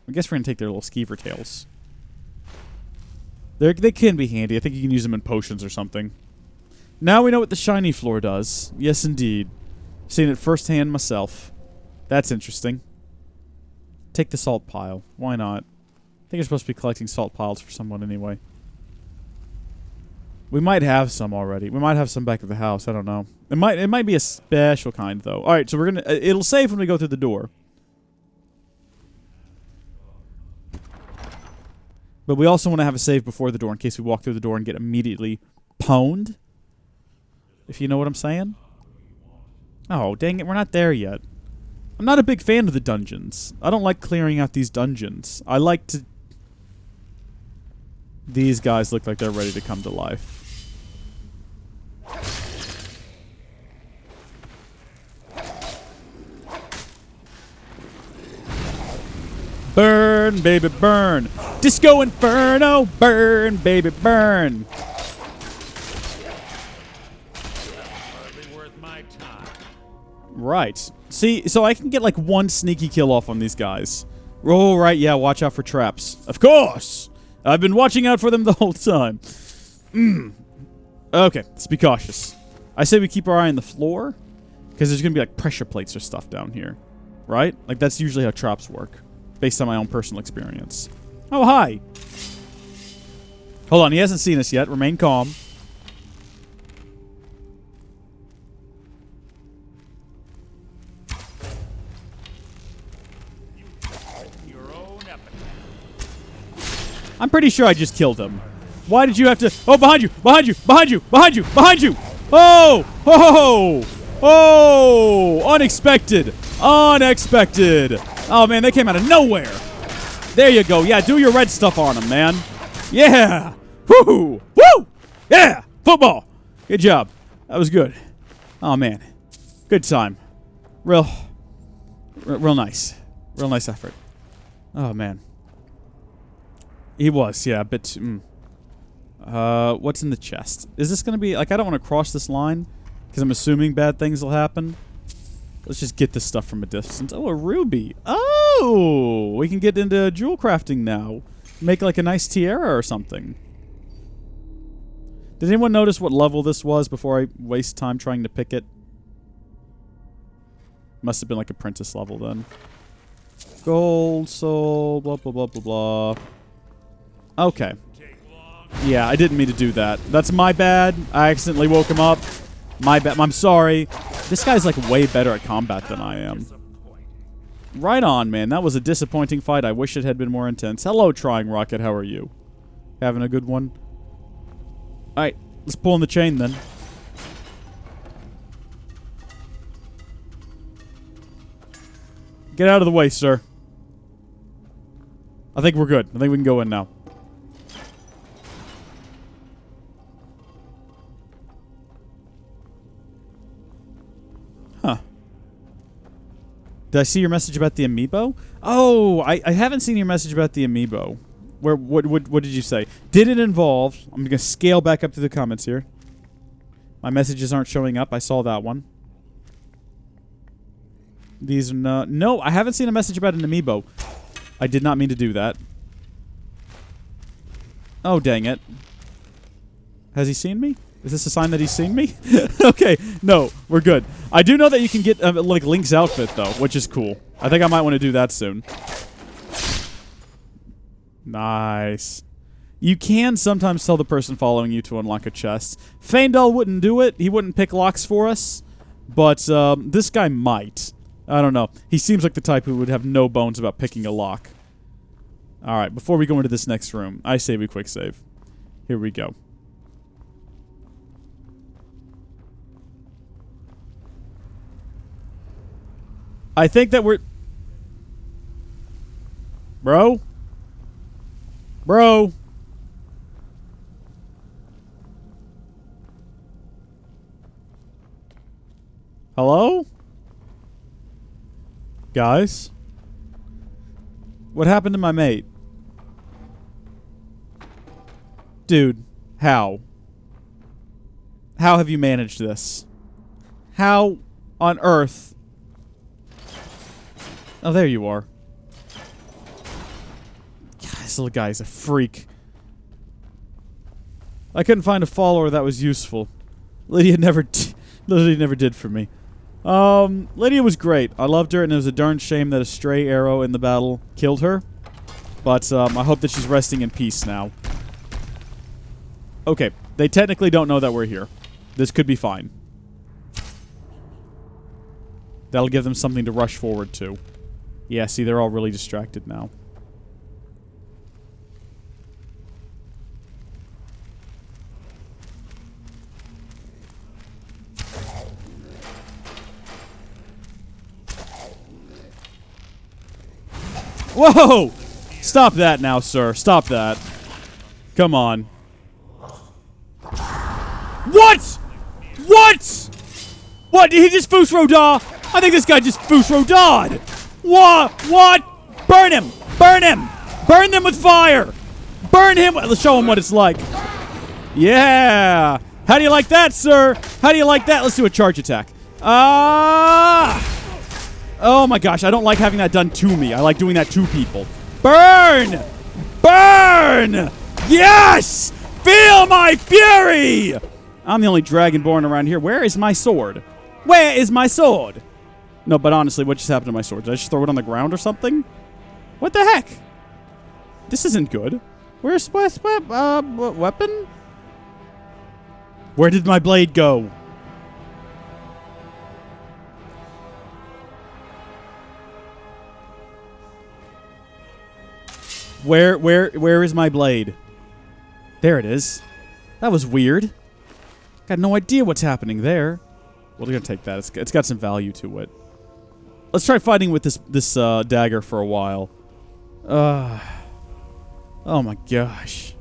I guess we're going to take their little skeever tails. They can be handy. I think you can use them in potions or something. Now we know what the shiny floor does. Yes, indeed. Seen it firsthand myself. That's interesting. Take the salt pile. Why not? I think you're supposed to be collecting salt piles for someone anyway. We might have some already. We might have some back at the house. I don't know. It might be a special kind, though. All right, so we're gonna. It'll save when we go through the door. But we also want to have a save before the door in case we walk through the door and get immediately pwned. If you know what I'm saying. Oh, dang it. We're not there yet. I'm not a big fan of the dungeons. I don't like clearing out these dungeons. I like to... These guys look like they're ready to come to life. Burn, baby, burn. Disco Inferno, burn, baby, burn. Hardly worth my time. Right. See, so I can get like one sneaky kill off on these guys. Oh, right, yeah, watch out for traps. Of course! I've been watching out for them the whole time. Okay, let's be cautious. I say we keep our eye on the floor, because there's going to be like pressure plates or stuff down here. Right? Like that's usually how traps work, based on my own personal experience. Oh, hi! Hold on, he hasn't seen us yet. Remain calm. I'm pretty sure I just killed him. Why did you have to... Oh, behind you! Behind you! Behind you! Behind you! Behind you! Oh! Oh! Oh! Unexpected! Unexpected! Oh, man, they came out of nowhere! There you go. Yeah, do your red stuff on them, man. Yeah! Woo! Woo! Yeah! Football! Good job. That was good. Oh, man. Good time. Real nice. Real nice effort. Oh, man. He was, yeah, a bit too... what's in the chest? Is this gonna be... Like, I don't want to cross this line, because I'm assuming bad things will happen. Let's just get this stuff from a distance. Oh, a ruby. Oh! We can get into jewel crafting now. Make, like, a nice tiara or something. Did anyone notice what level this was before I waste time trying to pick it? Must have been, like, apprentice level, then. Gold, soul, blah, blah, blah, blah, blah. Okay. Yeah, I didn't mean to do that. That's my bad. I accidentally woke him up. My bad. I'm sorry. This guy's like way better at combat than I am. Right on, man. That was a disappointing fight. I wish it had been more intense. Hello, Trying Rocket. How are you? Having a good one? Alright, let's pull on the chain then. Get out of the way, sir. I think we're good. I think we can go in now. Huh. Did I see your message about the amiibo? Oh, I haven't seen your message about the amiibo. What did you say? Did it involve... I'm going to scale back up to the comments here. My messages aren't showing up. I saw that one. These are not... No, I haven't seen a message about an amiibo. I did not mean to do that. Oh, dang it. Has he seen me? Is this a sign that he's seen me? Okay, no, we're good. I do know that you can get, like, Link's outfit, though, which is cool. I think I might want to do that soon. Nice. You can sometimes tell the person following you to unlock a chest. Faendal wouldn't do it. He wouldn't pick locks for us. But, this guy might. I don't know. He seems like the type who would have no bones about picking a lock. Alright, before we go into this next room, I say we quick save. Here we go. I think that we're... Bro? Bro? Hello? Guys? What happened to my mate? Dude, how? How have you managed this? How on earth... Oh, there you are. God, this little guy is a freak. I couldn't find a follower that was useful. Lydia never did for me. Lydia was great. I loved her, and it was a darn shame that a stray arrow in the battle killed her. But, I hope that she's resting in peace now. Okay, they technically don't know that we're here. This could be fine. That'll give them something to rush forward to. Yeah, see, they're all really distracted now. Whoa! Stop that now, sir. Stop that. Come on. What? What? What? Did he just Fus Roda? I think this guy just Fus Roda'd. What? What? Burn him! Burn him! Burn them with fire! Burn him! Let's show him what it's like. Yeah! How do you like that, sir? How do you like that? Let's do a charge attack. Ah! Oh my gosh, I don't like having that done to me. I like doing that to people. Burn! Burn! Yes! Feel my fury! I'm the only dragonborn around here. Where is my sword? Where is my sword? No, but honestly, what just happened to my sword? Did I just throw it on the ground or something? What the heck? This isn't good. Where's my weapon? Where did my blade go? Where is my blade? There it is. That was weird. Got no idea what's happening there. Well, we're gonna take that. It's got some value to it. Let's try fighting with this dagger for a while. Oh my gosh.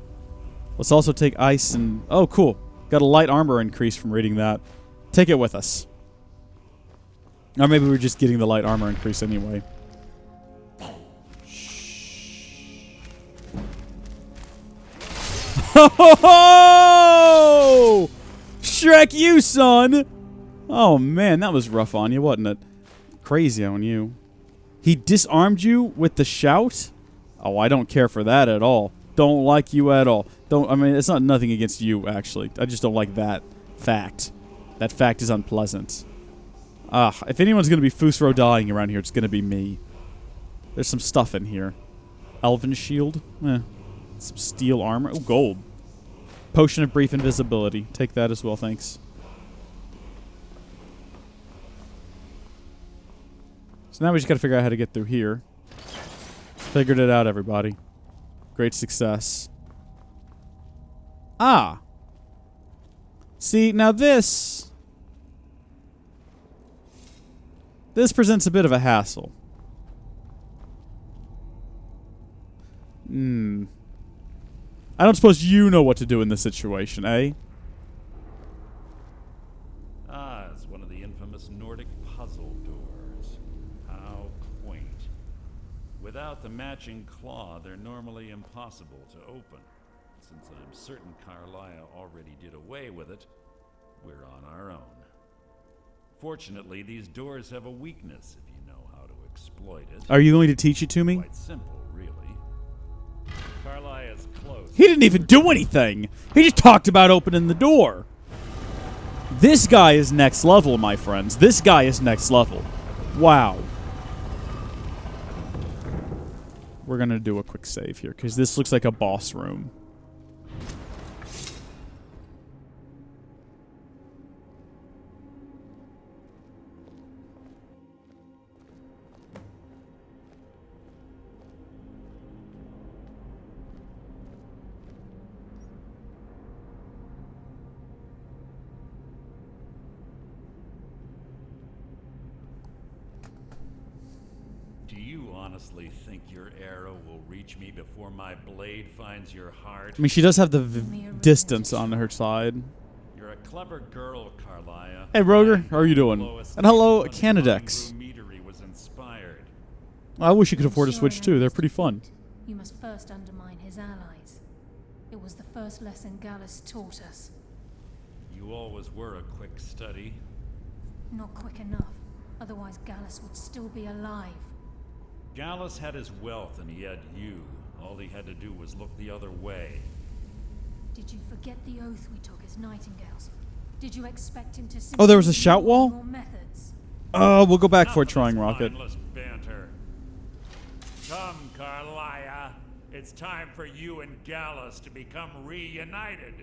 Let's also take ice and... Oh, cool. Got a light armor increase from reading that. Take it with us. Or maybe we're just getting the light armor increase anyway. Oh! Shrek you, son! Oh, man, that was rough on you, wasn't it? Crazy on you. He disarmed you with the shout? Oh, I don't care for that at all. Don't like you at all. I mean, it's not nothing against you, actually. I just don't like that fact. That fact is unpleasant. If anyone's going to be Fusro dying around here, it's going to be me. There's some stuff in here. Elven shield? Some steel armor. Oh, gold. Potion of brief invisibility. Take that as well, thanks. So now we just got to figure out how to get through here. Figured it out, everybody. Great success. See, now this presents a bit of a hassle. I don't suppose you know what to do in this situation, eh? It's one of the infamous Nordic puzzle doors. How quaint. Without the matching claw, they're normally impossible to open. Since I'm certain Carlia already did away with it, we're on our own. Fortunately, these doors have a weakness if you know how to exploit it. Are you going to teach it to me? Quite simple, really. Carlia's close. He didn't even do anything. He just talked about opening the door. This guy is next level, my friends. This guy is next level. Wow. We're going to do a quick save here, because this looks like a boss room. Do you honestly think your arrow will reach me before my blade finds your heart? I mean, she does have the distance on her side. You're a clever girl, Carlia. Hey, Roger. How are you doing? And hello, Canadex. Was inspired. I wish you could afford a Switch, too. They're pretty fun. You must first undermine his allies. It was the first lesson Gallus taught us. You always were a quick study. Not quick enough. Otherwise Gallus would still be alive. Gallus had his wealth and he had you. All he had to do was look the other way. Did you forget the oath we took as nightingales? Did you expect him to Oh, there was a shout wall? your methods? We'll go back for a trying rocket. Mindless banter. Come, Carlia. It's time for you and Gallus to become reunited.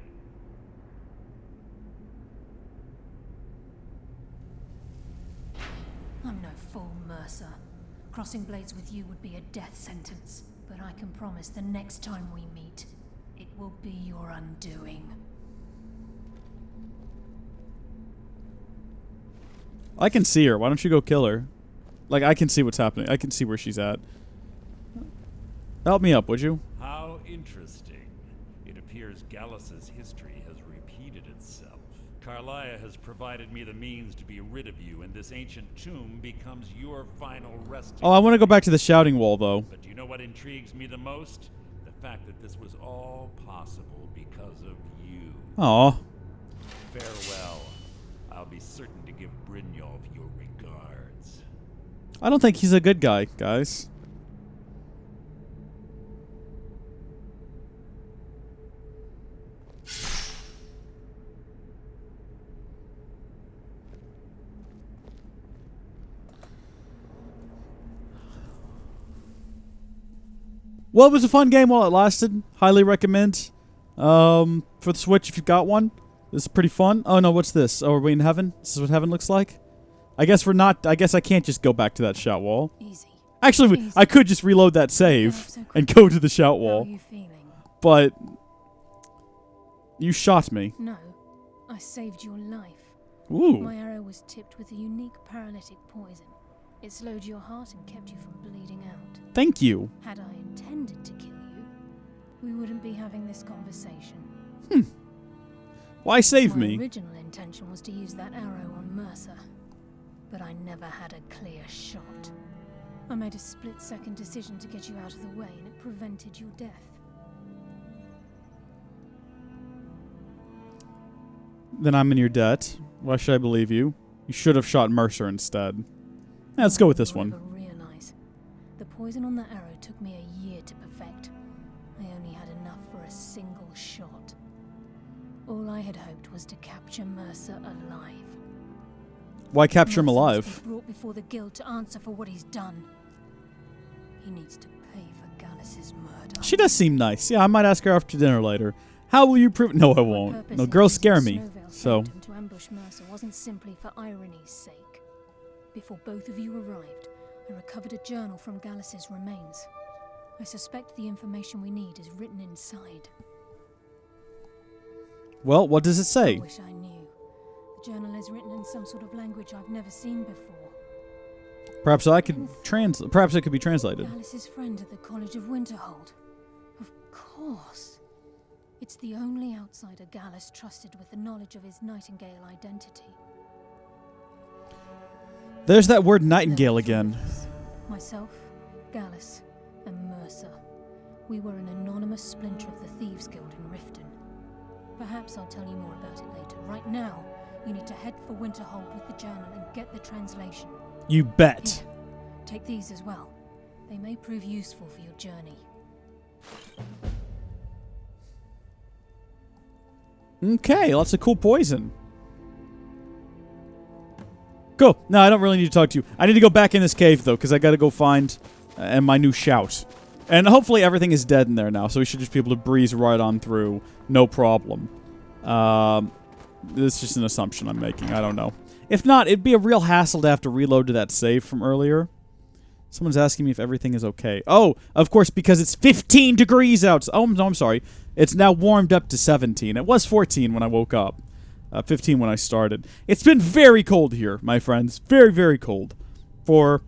I'm no fool, Mercer. Crossing blades with you would be a death sentence. But I can promise the next time we meet, it will be your undoing. I can see her. Why don't you go kill her? Like, I can see what's happening. I can see where she's at. Help me up, would you? How interesting. It appears Gallus's history has repeated itself. Carlia has provided me the means to be rid of you, and this ancient tomb becomes your final resting. Oh, I want to go back to the shouting wall, though. But do you know what intrigues me the most? The fact that this was all possible because of you. Aw. Farewell. I'll be certain to give Brynjolf your regards. I don't think he's a good guy, guys. Well, it was a fun game while it lasted. Highly recommend. For the Switch, if you've got one. This is pretty fun. Oh no, what's this? Oh, are we in heaven? This is what heaven looks like? I guess we're not. I guess I can't just go back to that shout wall. Easy. Actually, Easy. I could just reload that save and go to the shout How wall. are you feeling? But you shot me. No, I saved your life. Ooh. My arrow was tipped with a unique paralytic poison. It slowed your heart and kept you from bleeding out. Thank you. Had I intended to kill you, we wouldn't be having this conversation. Why save My me? original intention was to use that arrow on Mercer, but I never had a clear shot. I made a split-second decision to get you out of the way, and it prevented your death. then I'm in your debt. Why should I believe you? You should have shot Mercer instead. Let's go with this one. Realize. The poison on that arrow took me a year to perfect. I only had enough for a single shot. All I had hoped was to capture Mercer alive. Why capture him Mercer alive? must be brought before the guild to answer for what he's done. He needs to pay for Gallus's murder. She does seem nice. Yeah, I might ask her after dinner later. How will you prove? No, I won't. No, girls scare me. So. Sanctum to ambush Mercer wasn't simply for irony's sake. Before both of you arrived, I recovered a journal from Gallus's remains. I suspect the information we need is written inside. Well, what does it say? I wish I knew. The journal is written in some sort of language I've never seen before. Perhaps I could translate. Perhaps it could be translated. Gallus's friend at the College of Winterhold. Of course. It's the only outsider Gallus trusted with the knowledge of his Nightingale identity. There's that word Nightingale again. Myself, Gallus, and Mercer. We were an anonymous splinter of the Thieves Guild in Riften. Perhaps I'll tell you more about it later. Right now, you need to head for Winterhold with the journal and get the translation. You bet. Here, take these as well. They may prove useful for your journey. Okay, lots of cool poison. Cool. No, I don't really need to talk to you. I need to go back in this cave, though, because I got to go find my new shout. And hopefully everything is dead in there now, so we should just be able to breeze right on through. No problem. This is just an assumption I'm making. I don't know. If not, it'd be a real hassle to have to reload to that save from earlier. Someone's asking me if everything is okay. Oh, of course, because it's 15 degrees out. Oh, no, I'm sorry. It's now warmed up to 17. It was 14 when I woke up. 15 when I started. It's been very cold here, my friends. Very, very cold. For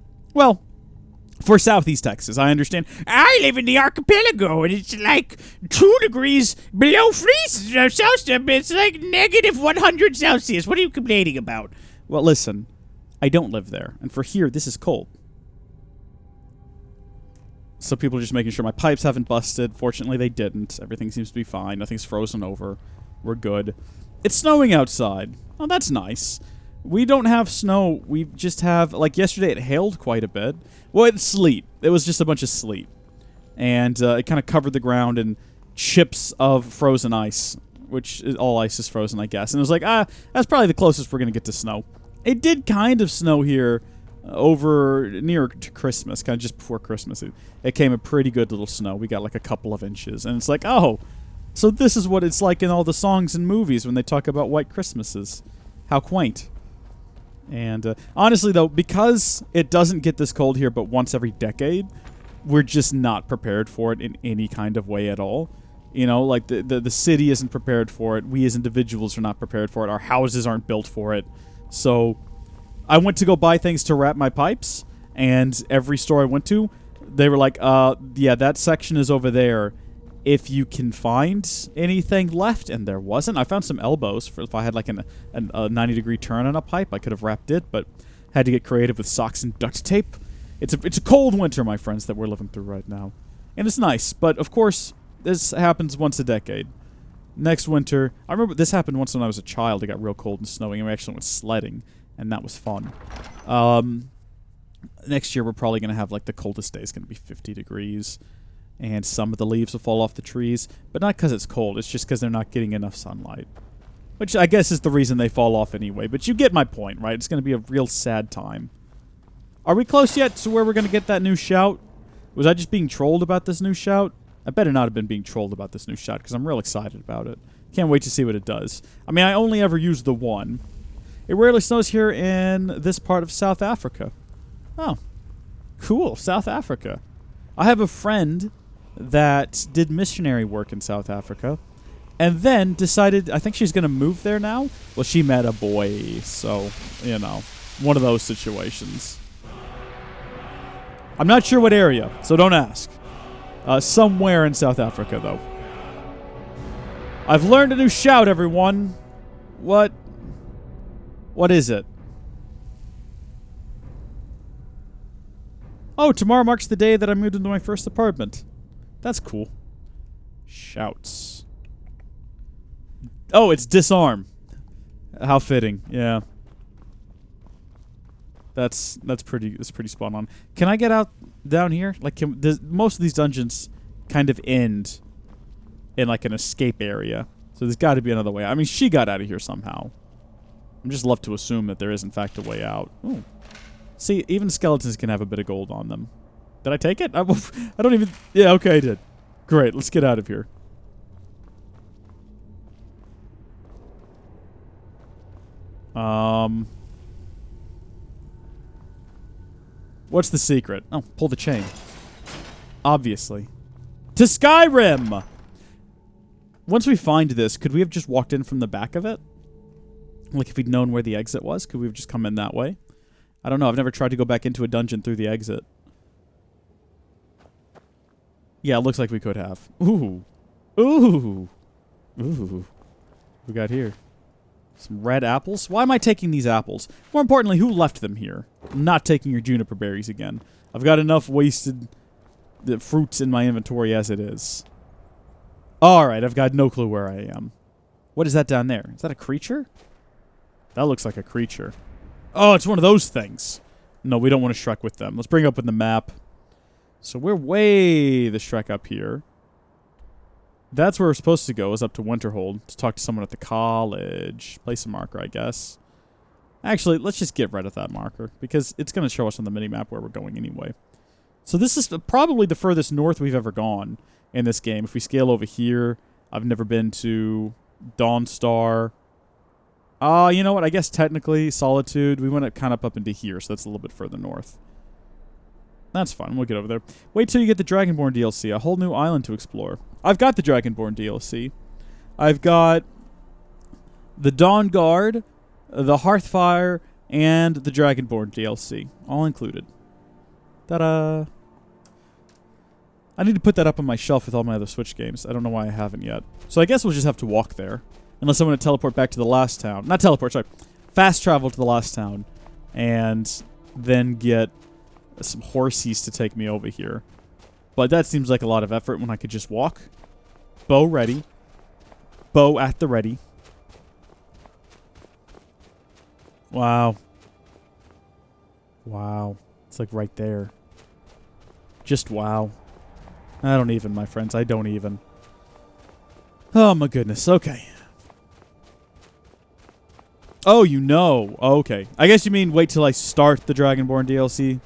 Southeast Texas, I understand. I live in the archipelago, and it's like 2 degrees below freeze Celsius. It's like negative 100 Celsius. What are you complaining about? Well, listen. I don't live there, and for here, this is cold. So people are just making sure my pipes haven't busted. Fortunately, they didn't. Everything seems to be fine. Nothing's frozen over. We're good. It's snowing outside. Oh, that's nice. We don't have snow. We just have, like yesterday, it hailed quite a bit. Well, it's sleet. It was just a bunch of sleet. And it kind of covered the ground in chips of frozen ice, which is, all ice is frozen, I guess. And it was like, that's probably the closest we're going to get to snow. It did kind of snow here over near to Christmas, kind of just before Christmas. It came a pretty good little snow. We got like a couple of inches. And it's like, oh, so this is what it's like in all the songs and movies when they talk about white Christmases. How quaint. And honestly, though, because it doesn't get this cold here but once every decade, we're just not prepared for it in any kind of way at all. You know, like the city isn't prepared for it. We as individuals are not prepared for it. Our houses aren't built for it. So I went to go buy things to wrap my pipes, and every store I went to, they were like, yeah, that section is over there. If you can find anything left, and there wasn't. I found some elbows for if I had like a 90-degree turn on a pipe, I could have wrapped it, but had to get creative with socks and duct tape. It's a cold winter, my friends, that we're living through right now. And it's nice, but of course, this happens once a decade. Next winter, I remember this happened once when I was a child. It got real cold and snowing, and we actually went sledding, and that was fun. Next year, we're probably going to have, like, the coldest day is going to be 50 degrees, and some of the leaves will fall off the trees, but not because it's cold. It's just because they're not getting enough sunlight, which I guess is the reason they fall off anyway, but you get my point, right? It's going to be a real sad time. Are we close yet to where we're going to get that new shout? Was I just being trolled about this new shout? I better not have been being trolled about this new shout, because I'm real excited about it. Can't wait to see what it does. I mean, I only ever used the one. It rarely snows here in this part of South Africa. Oh, cool, South Africa. I have a friend that did missionary work in South Africa, and then decided, I think she's going to move there now. Well, she met a boy, so, you know, one of those situations. I'm not sure what area, so don't ask. Somewhere in South Africa, though. I've learned a new shout, everyone. What is it? Oh, tomorrow marks the day that I moved into my first apartment. That's cool. Shouts. Oh, it's disarm. How fitting. Yeah. That's pretty spot on. Can I get out down here? Like, most of these dungeons kind of end in like an escape area. So there's got to be another way. I mean, she got out of here somehow. I'm just left to assume that there is in fact a way out. Ooh. See, even skeletons can have a bit of gold on them. Did I take it? I don't even... Yeah, okay, I did. Great, let's get out of here. What's the secret? Oh, pull the chain. Obviously. To Skyrim! Once we find this, could we have just walked in from the back of it? Like, if we'd known where the exit was, could we have just come in that way? I don't know. I've never tried to go back into a dungeon through the exit. Yeah, it looks like we could have. Ooh. Ooh. Ooh. We got here. Some red apples. Why am I taking these apples? More importantly, who left them here? I'm not taking your juniper berries again. I've got enough wasted fruits in my inventory as it is. Alright, I've got no clue where I am. What is that down there? Is that a creature? That looks like a creature. Oh, it's one of those things. No, we don't want to Shrek with them. Let's bring up in the map. So we're way the Shrek up here. That's where we're supposed to go, is up to Winterhold to talk to someone at the college. Place a marker, I guess. Actually, let's just get rid of that marker, because it's going to show us on the minimap where we're going anyway. So this is probably the furthest north we've ever gone in this game. If we scale over here, I've never been to Dawnstar. You know what? I guess technically Solitude. We went kind of up into here, so that's a little bit further north. That's fine. We'll get over there. Wait till you get the Dragonborn DLC. A whole new island to explore. I've got the Dragonborn DLC. I've got the Dawn Guard, the Hearthfire, and the Dragonborn DLC. All included. Ta-da! I need to put that up on my shelf with all my other Switch games. I don't know why I haven't yet. So I guess we'll just have to walk there. Unless I want to teleport back to the last town. Not teleport, sorry. Fast travel to the last town. And then get some horsies to take me over here. But that seems like a lot of effort when I could just walk. Bow ready. Bow at the ready. Wow. Wow. It's like right there. Just wow. I don't even, my friends. I don't even. Oh my goodness. Okay. Oh, you know. Okay. I guess you mean wait till I start the Dragonborn DLC,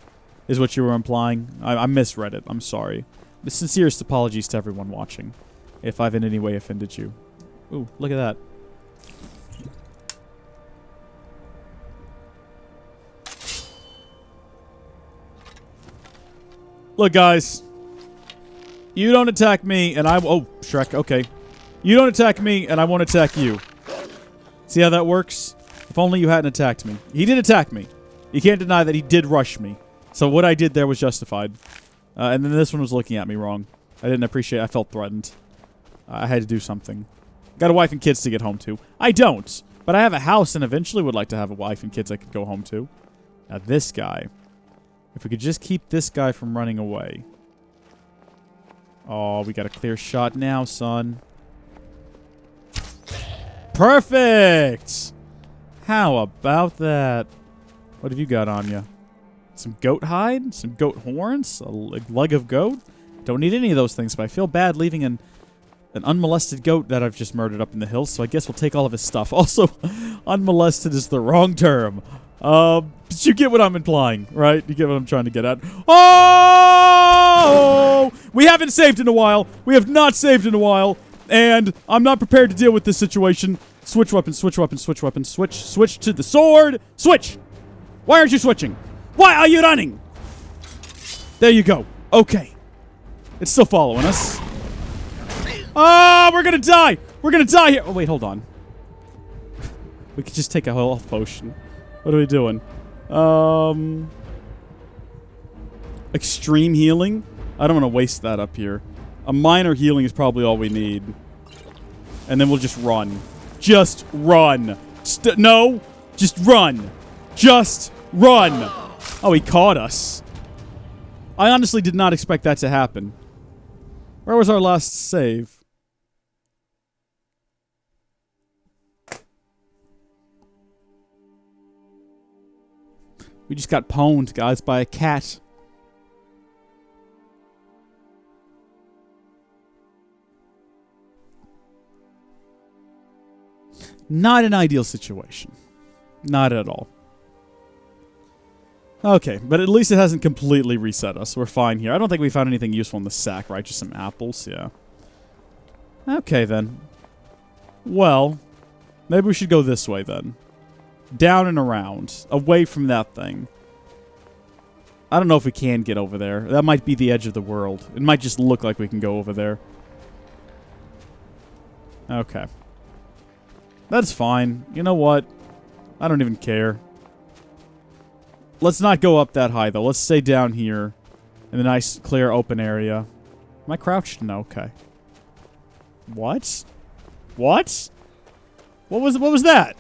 is what you were implying. I misread it. I'm sorry. The sincerest apologies to everyone watching, if I've in any way offended you. Ooh, look at that. Look, guys. You don't attack me, and I... Oh, Shrek, okay. You don't attack me, and I won't attack you. See how that works? If only you hadn't attacked me. He did attack me. You can't deny that he did rush me. So what I did there was justified. And then this one was looking at me wrong. I didn't appreciate it. I felt threatened. I had to do something. Got a wife and kids to get home to. I don't. But I have a house and eventually would like to have a wife and kids I could go home to. Now this guy. If we could just keep this guy from running away. Oh, we got a clear shot now, son. Perfect! How about that? What have you got on you? Some goat hide? Some goat horns? A leg of goat? Don't need any of those things, but I feel bad leaving an unmolested goat that I've just murdered up in the hills, so I guess we'll take all of his stuff. Also, unmolested is the wrong term. You get what I'm implying, right? You get what I'm trying to get at. Oh! We haven't saved in a while. We have not saved in a while. And I'm not prepared to deal with this situation. Switch weapon, switch weapon, switch weapon, switch to the sword. Switch! Why aren't you switching? Why are you running? There you go. Okay. It's still following us. Ah, we're gonna die! We're gonna die here! Oh, wait, hold on. We could just take a health potion. What are we doing? Extreme healing? I don't want to waste that up here. A minor healing is probably all we need. And then we'll just run. Just run. No. Just run. Just run. Oh, he caught us. I honestly did not expect that to happen. Where was our last save? We just got pwned, guys, by a cat. Not an ideal situation. Not at all. Okay, but at least it hasn't completely reset us. We're fine here. I don't think we found anything useful in the sack, right? Just some apples, yeah. Okay, then. Well, maybe we should go this way, then. Down and around. Away from that thing. I don't know if we can get over there. That might be the edge of the world. It might just look like we can go over there. Okay. That's fine. You know what? I don't even care. Let's not go up that high, though. Let's stay down here in the nice, clear, open area. Am I crouched? No, okay. What? What? What was that?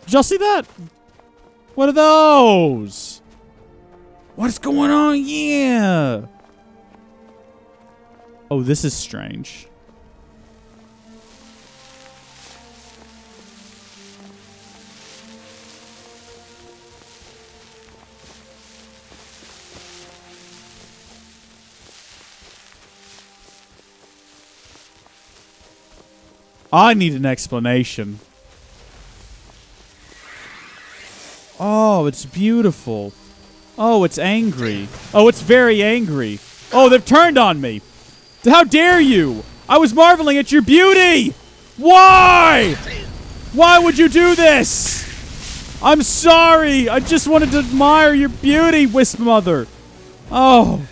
Did y'all see that? What are those? What's going on? Yeah. Oh, this is strange. I need an explanation. Oh, it's beautiful. Oh, it's angry. Oh, it's very angry. Oh, they've turned on me. How dare you? I was marveling at your beauty. Why? Why would you do this? I'm sorry. I just wanted to admire your beauty, Wisp Mother. Oh.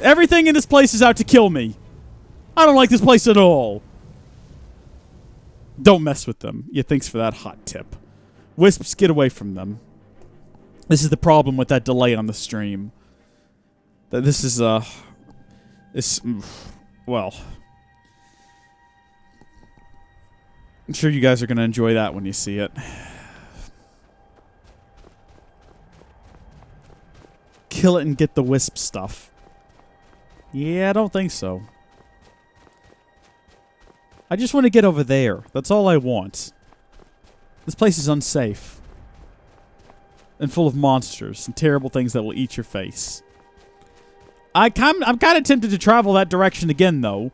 Everything in this place is out to kill me. I don't like this place at all. Don't mess with them. Yeah, thanks for that hot tip. Wisps, get away from them. This is the problem with that delay on the stream. That this is, well. I'm sure you guys are going to enjoy that when you see it. Kill it and get the wisp stuff. Yeah, I don't think so. I just want to get over there. That's all I want. This place is unsafe. And full of monsters and terrible things that will eat your face. I'm kind of tempted to travel that direction again, though.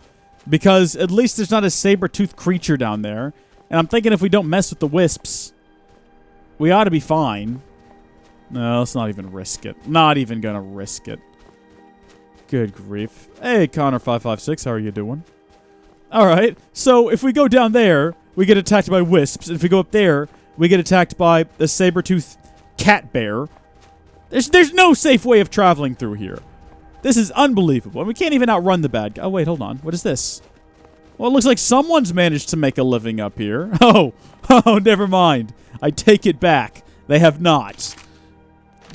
Because at least there's not a saber-toothed creature down there. And I'm thinking if we don't mess with the wisps, we ought to be fine. No, let's not even risk it. Not even going to risk it. Good grief. Hey, Connor556, how are you doing? Alright, so if we go down there, we get attacked by wisps. And if we go up there, we get attacked by the saber-toothed cat bear. There's no safe way of traveling through here. This is unbelievable. And we can't even outrun the bad guy. Oh, wait, hold on. What is this? Well, it looks like someone's managed to make a living up here. Oh, never mind. I take it back. They have not.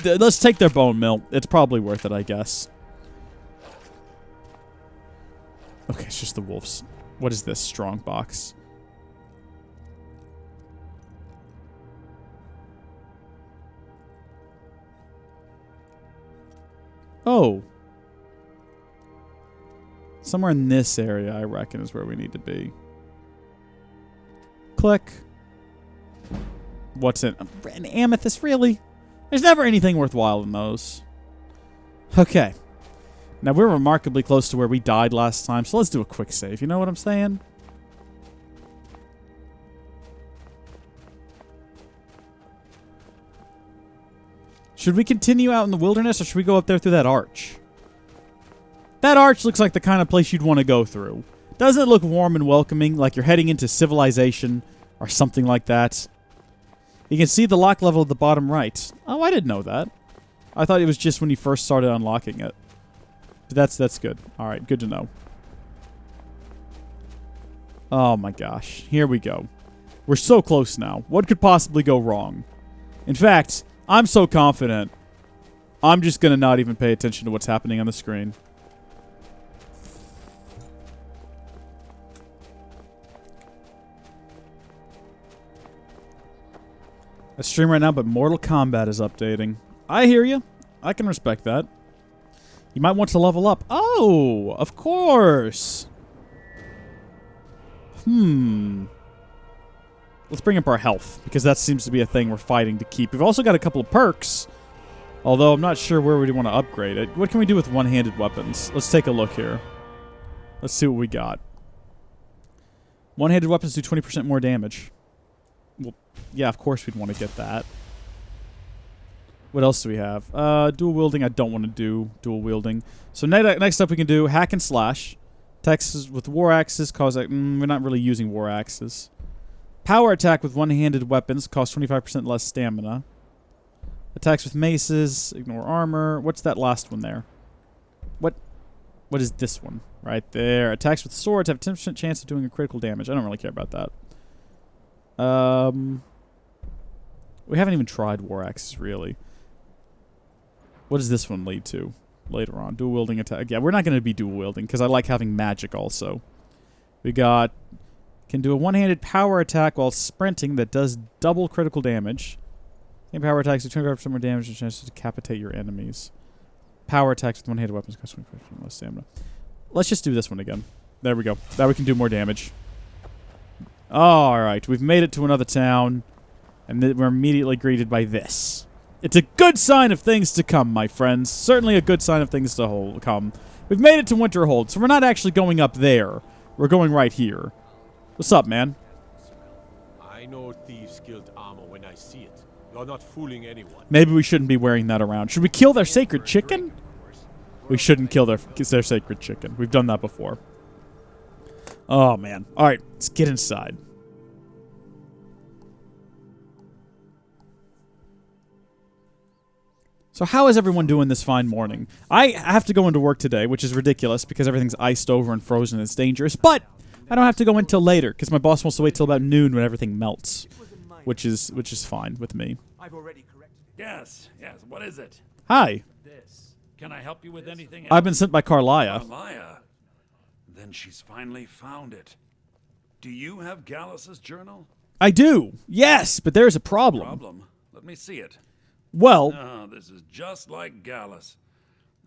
Let's take their bone meal. It's probably worth it, I guess. Okay, it's just the wolves. What is this strong box? Oh. Somewhere in this area, I reckon, is where we need to be. Click. What's in? An amethyst, really? There's never anything worthwhile in those. Okay. Now, we're remarkably close to where we died last time, so let's do a quick save. You know what I'm saying? Should we continue out in the wilderness, or should we go up there through that arch? That arch looks like the kind of place you'd want to go through. Doesn't it look warm and welcoming, like you're heading into civilization or something like that? You can see the lock level at the bottom right. Oh, I didn't know that. I thought it was just when you first started unlocking it. But that's good. Alright, good to know. Oh my gosh. Here we go. We're so close now. What could possibly go wrong? In fact, I'm so confident, I'm just going to not even pay attention to what's happening on the screen. I stream right now, but Mortal Kombat is updating. I hear you. I can respect that. You might want to level up. Oh, of course. Let's bring up our health, because that seems to be a thing we're fighting to keep. We've also got a couple of perks Although I'm not sure where we'd want to upgrade it. What can we do with one-handed weapons? Let's take a look here. Let's see what we got. One-handed weapons do 20% more damage. Well, yeah, of course we'd want to get that. What else do we have? Dual wielding, I don't want to do dual wielding. So next up we can do hack and slash. Attacks with war axes cause... we're not really using war axes. Power attack with one-handed weapons costs 25% less stamina. Attacks with maces, ignore armor. What's that last one there? What is this one? Right there. Attacks with swords have 10% chance of doing a critical damage. I don't really care about that. We haven't even tried war axes, really. What does this one lead to later on? Dual wielding attack. Yeah, we're not going to be dual wielding because I like having magic also. We got... Can do a one-handed power attack while sprinting that does double critical damage. And power attacks do 25% more damage and chance to decapitate your enemies. Power attacks with one-handed weapons cost 25% less stamina. Let's just do this one again. There we go. Now we can do more damage. Alright, we've made it to another town. And we're immediately greeted by this. It's a good sign of things to come, my friends. Certainly a good sign of things to come. We've made it to Winterhold, so we're not actually going up there. We're going right here. What's up, man? I know thieves killed armor when I see it. You're not fooling anyone. Maybe we shouldn't be wearing that around. Should we kill their sacred chicken? We shouldn't kill their sacred chicken. We've done that before. Oh, man. All right, let's get inside. So how is everyone doing this fine morning? I have to go into work today, which is ridiculous because everything's iced over and frozen and it's dangerous, but I don't have to go in till later because my boss wants to wait till about noon when everything melts, which is fine with me. I've already corrected it. Yes. What is it? Hi. This. Can I help you with anything else? I've been sent by Carlia. Carlia? Then she's finally found it. Do you have Gallus's journal? I do. Yes, but there's a problem. Let me see it. Well... Oh, this is just like Gallus.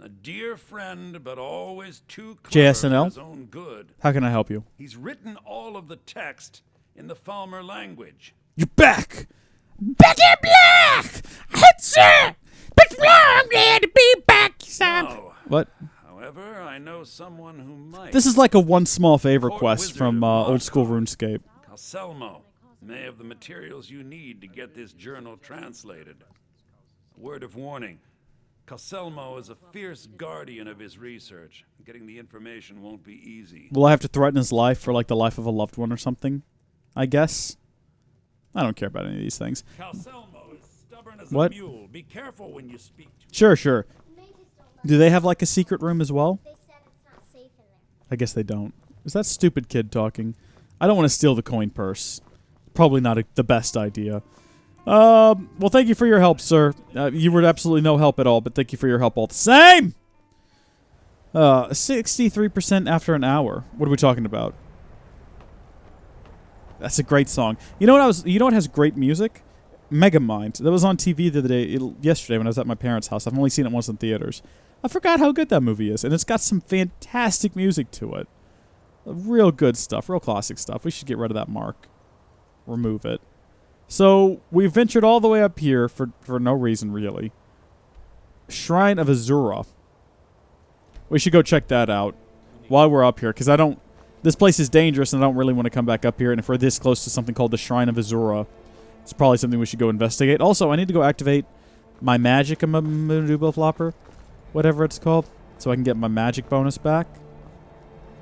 A dear friend, but always too clever for his own good. How can I help you? He's written all of the text in the Falmer language. You're back! Back in black! It's it! But I'm glad to be back, Sam. No. What? However, I know someone who might. This is like a one small favor Court quest wizard from of old school RuneScape. Calselmo may have the materials you need to get this journal translated. A word of warning. Calselmo is a fierce guardian of his research. Getting the information won't be easy. Will I have to threaten his life for like the life of a loved one or something? I guess. I don't care about any of these things. Calselmo is stubborn as What? a mule. Be careful when you speak to him. Sure. Do they have like a secret room as well? They said it's not safe in there. I guess they don't. Is that stupid kid talking? I don't want to steal the coin purse. Probably not the best idea. Well, thank you for your help, sir. You were absolutely no help at all, but thank you for your help all the same! 63% after an hour. What are we talking about? That's a great song. You know what has great music? Megamind. That was on TV the other day, yesterday when I was at my parents' house. I've only seen it once in theaters. I forgot how good that movie is, and it's got some fantastic music to it. Real good stuff, real classic stuff. We should get rid of that mark. Remove it. So, we ventured all the way up here for no reason, really. Shrine of Azura. We should go check that out while we're up here, because this place is dangerous, and I don't really want to come back up here, and if we're this close to something called the Shrine of Azura, it's probably something we should go investigate. Also, I need to go activate my magic Maduba Flopper, whatever it's called, so I can get my magic bonus back,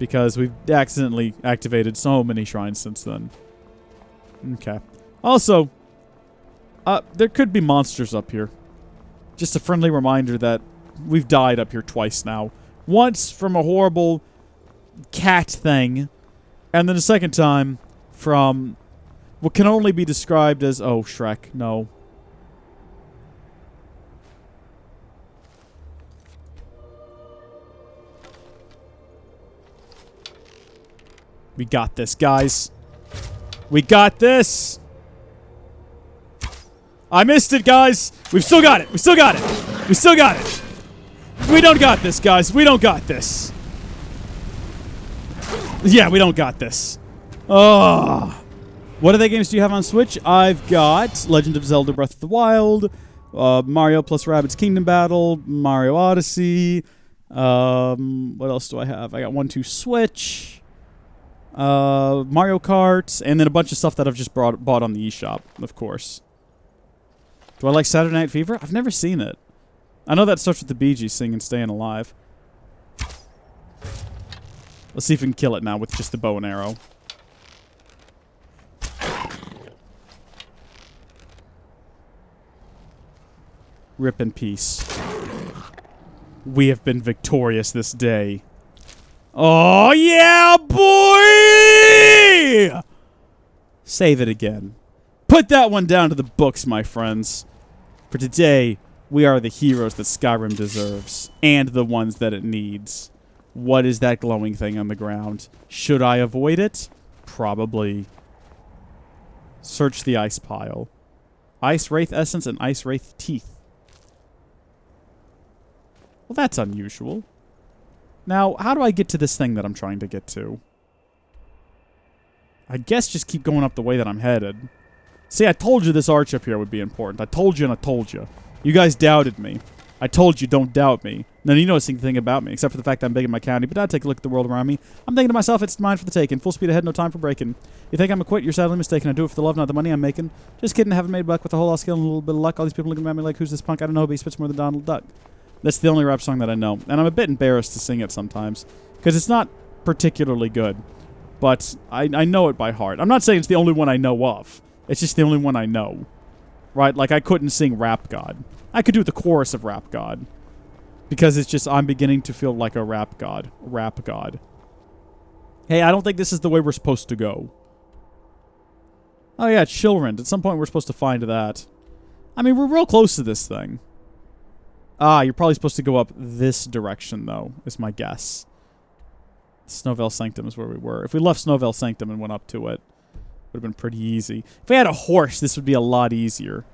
because we've accidentally activated so many shrines since then. Okay. Also, there could be monsters up here. Just a friendly reminder that we've died up here twice now. Once from a horrible cat thing, and then a second time from what can only be described as... Oh, Shrek, no. We got this, guys. We got this! I missed it, guys! We've still got it! We still got it! We still got it! We don't got this, guys! We don't got this! Yeah, we don't got this. Oh. What other games do you have on Switch? I've got Legend of Zelda Breath of the Wild, Mario plus Rabbids Kingdom Battle, Mario Odyssey. What else do I have? I got 1-2 Switch, Mario Kart, and then a bunch of stuff that I've just bought on the eShop, of course. Do I like Saturday Night Fever? I've never seen it. I know that starts with the Bee Gees singing Staying Alive. Let's see if we can kill it now with just the bow and arrow. Rip in peace. We have been victorious this day. Oh, yeah, boy! Save it again. Put that one down to the books, my friends. For today, we are the heroes that Skyrim deserves, and the ones that it needs. What is that glowing thing on the ground? Should I avoid it? Probably. Search the ice pile. Ice Wraith Essence and Ice Wraith Teeth. Well, that's unusual. Now, how do I get to this thing that I'm trying to get to? I guess just keep going up the way that I'm headed. See, I told you this arch up here would be important. I told you and I told you. You guys doubted me. I told you, don't doubt me. None of you know a single thing about me, except for the fact that I'm big in my county, but now take a look at the world around me. I'm thinking to myself, it's mine for the taking. Full speed ahead, no time for breaking. You think I'm a quit? You're sadly mistaken. I do it for the love, not the money I'm making. Just kidding, I haven't made buck with a whole lot of skill and a little bit of luck. All these people looking at me like, who's this punk? I don't know, but he spits more than Donald Duck. That's the only rap song that I know. And I'm a bit embarrassed to sing it sometimes, because it's not particularly good. But I know it by heart. I'm not saying it's the only one I know of. It's just the only one I know. Right? Like, I couldn't sing Rap God. I could do the chorus of Rap God. Because it's just, I'm beginning to feel like a rap god. Rap god. Hey, I don't think this is the way we're supposed to go. Oh yeah, Chilrend. At some point we're supposed to find that. I mean, we're real close to this thing. Ah, you're probably supposed to go up this direction, though, is my guess. Snowvale Sanctum is where we were. If we left Snowvale Sanctum and went up to it, it would have been pretty easy. If we had a horse, this would be a lot easier.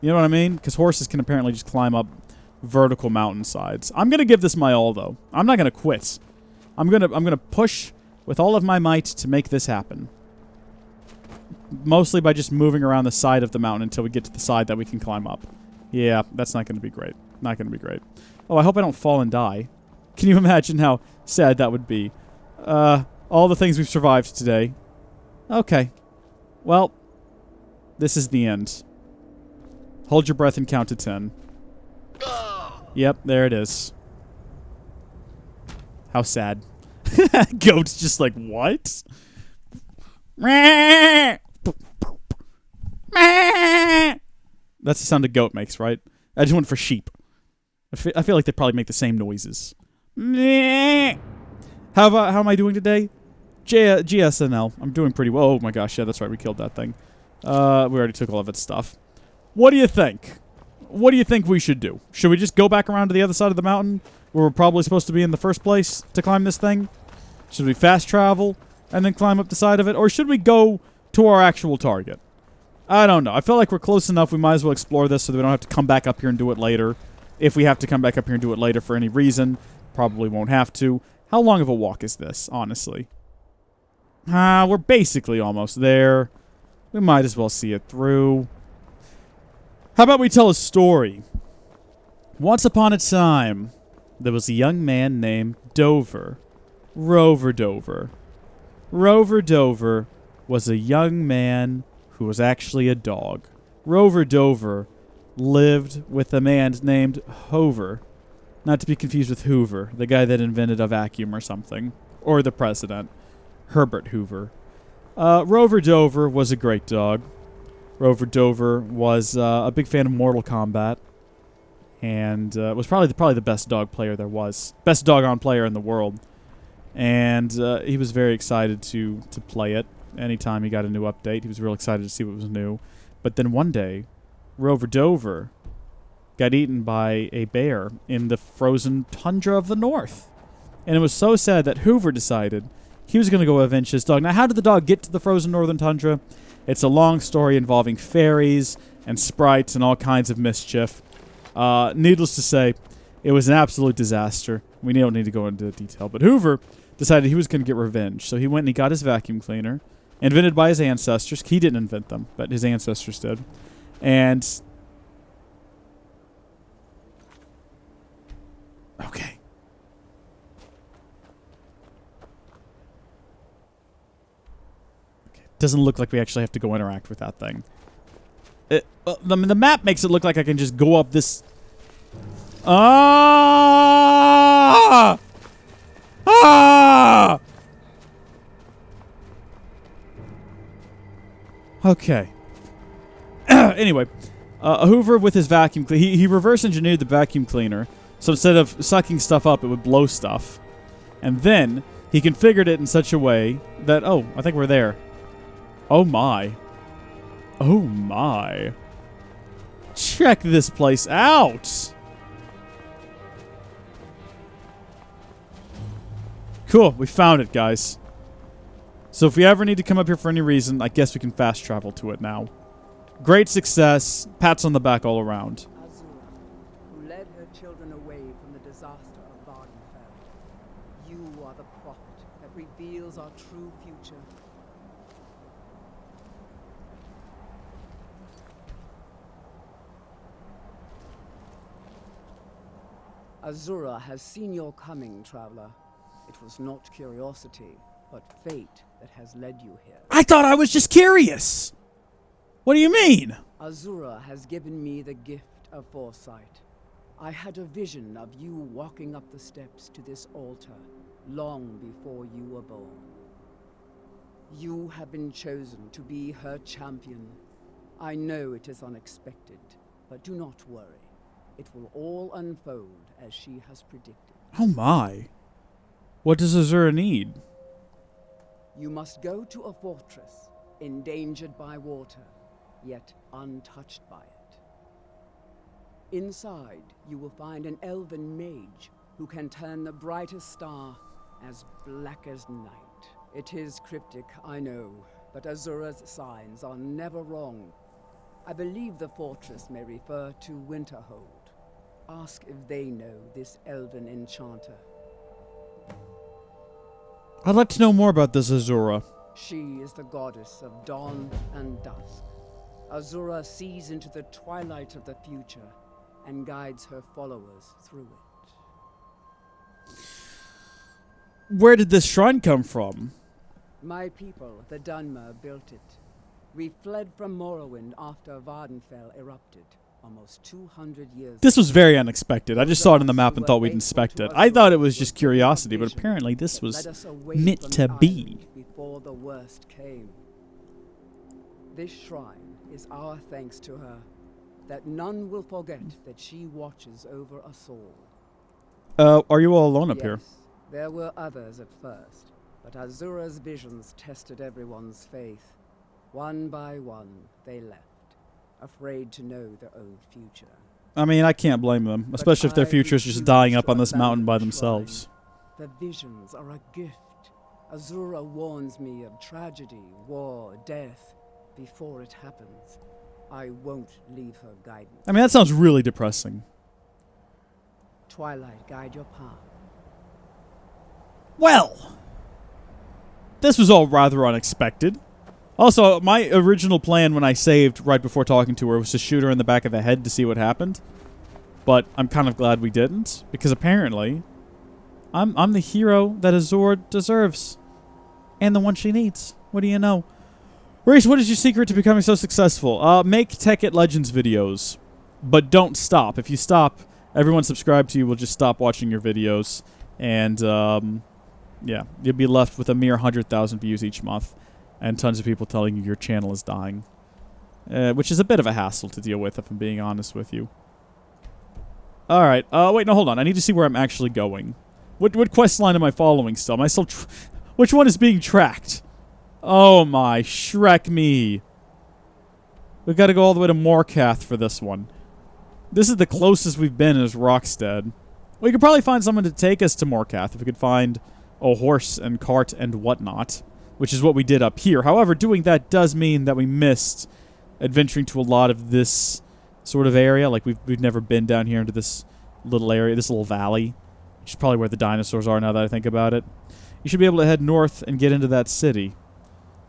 You know what I mean? Because horses can apparently just climb up vertical mountainsides. I'm gonna give this my all, though. I'm not gonna quit. I'm gonna push with all of my might to make this happen. Mostly by just moving around the side of the mountain until we get to the side that we can climb up. Yeah, that's not gonna be great. Not gonna be great. Oh, I hope I don't fall and die. Can you imagine how sad that would be? All the things we've survived today. Okay. Well, this is the end. Hold your breath and count to 10. Yep, there it is. How sad. Goat's just like, what? That's the sound a goat makes, right? I just went for sheep. I feel like they probably make the same noises. How am I doing today? GSNL. I'm doing pretty well. Oh my gosh, yeah, that's right. We killed that thing. We already took all of its stuff. What do you think? What do you think we should do? Should we just go back around to the other side of the mountain, where we're probably supposed to be in the first place to climb this thing? Should we fast travel and then climb up the side of it? Or should we go to our actual target? I don't know. I feel like we're close enough. We might as well explore this so that we don't have to come back up here and do it later. If we have to come back up here and do it later for any reason, probably won't have to. How long of a walk is this, honestly? We're basically almost there. We might as well see it through. How about we tell a story? Once upon a time, there was a young man named Dover. Rover Dover. Rover Dover was a young man who was actually a dog. Rover Dover lived with a man named Hover. Not to be confused with Hoover, the guy that invented a vacuum or something. Or the president. Herbert Hoover. Rover Dover was a great dog. Rover Dover was a big fan of Mortal Kombat, and was probably the best dog player there was. Best doggone player in the world. And he was very excited to play it. Anytime he got a new update, he was real excited to see what was new. But then one day, Rover Dover got eaten by a bear in the frozen tundra of the north. And it was so sad that Hoover decided he was going to go avenge his dog. Now, how did the dog get to the frozen northern tundra? It's a long story involving fairies and sprites and all kinds of mischief. Needless to say, it was an absolute disaster. We don't need to go into detail. But Hoover decided he was going to get revenge. So he went and he got his vacuum cleaner, invented by his ancestors. He didn't invent them, but his ancestors did. And Doesn't look like we actually have to go interact with that thing. The map makes it look like I can just go up this... Ah! Ah! Okay. Anyway, Hoover with his vacuum cleaner, he reverse engineered the vacuum cleaner, so instead of sucking stuff up, it would blow stuff. And then he configured it in such a way that, oh, I think we're there. Oh my. Oh my. Check this place out. Cool, we found it, guys. So if we ever need to come up here for any reason, I guess we can fast travel to it now. Great success. Pats on the back all around. Azura, who led her children away from the disaster of Vardenfell. You are the prophet that reveals our true future. Azura has seen your coming, traveler. It was not curiosity, but fate that has led you here. I thought I was just curious. What do you mean? Azura has given me the gift of foresight. I had a vision of you walking up the steps to this altar long before you were born. You have been chosen to be her champion. I know it is unexpected, but do not worry. It will all unfold as she has predicted. Oh my. What does Azura need? You must go to a fortress, endangered by water, yet untouched by it. Inside, you will find an elven mage who can turn the brightest star as black as night. It is cryptic, I know, but Azura's signs are never wrong. I believe the fortress may refer to Winterhold. Ask if they know this elven enchanter. I'd like to know more about this Azura. She is the goddess of dawn and dusk. Azura sees into the twilight of the future and guides her followers through it. Where did this shrine come from? My people, the Dunmer, built it. We fled from Morrowind after Vardenfell erupted, almost 200 years This was ago. very unexpected. I just saw it in the map and thought we'd inspect it. I thought it was just curiosity, but apparently this was meant to be. Before the worst came. This shrine is our thanks to her, that none will forget that she watches over us all. Are you all alone up here? Yes, there were others at first, but Azura's visions tested everyone's faith. One by one, they left, afraid to know their own future. I mean, I can't blame them, especially if their future is just dying up on this mountain by themselves. The visions are a gift. Azura warns me of tragedy, war, death, before it happens. I won't leave her guidance. I mean, that sounds really depressing. Twilight, guide your path. Well, this was all rather unexpected. Also, my original plan when I saved right before talking to her was to shoot her in the back of the head to see what happened. But I'm kind of glad we didn't, because apparently I'm the hero that Azura deserves. And the one she needs. What do you know? Rees, what is your secret to becoming so successful? Make Tech at Legends videos. But don't stop. If you stop, everyone subscribed to you will just stop watching your videos. And, yeah, you'll be left with a mere 100,000 views each month. And tons of people telling you your channel is dying. Which is a bit of a hassle to deal with, if I'm being honest with you. Alright, wait, no, hold on. I need to see where I'm actually going. What quest line am I following still? Am I still... Which one is being tracked? Oh my, Shrek me. We've got to go all the way to Morcath for this one. This is the closest we've been as Rockstead. We could probably find someone to take us to Morcath if we could find a horse and cart and whatnot, which is what we did up here. However, doing that does mean that we missed adventuring to a lot of this sort of area. Like, we've never been down here into this little area, this little valley, which is probably where the dinosaurs are now that I think about it. You should be able to head north and get into that city.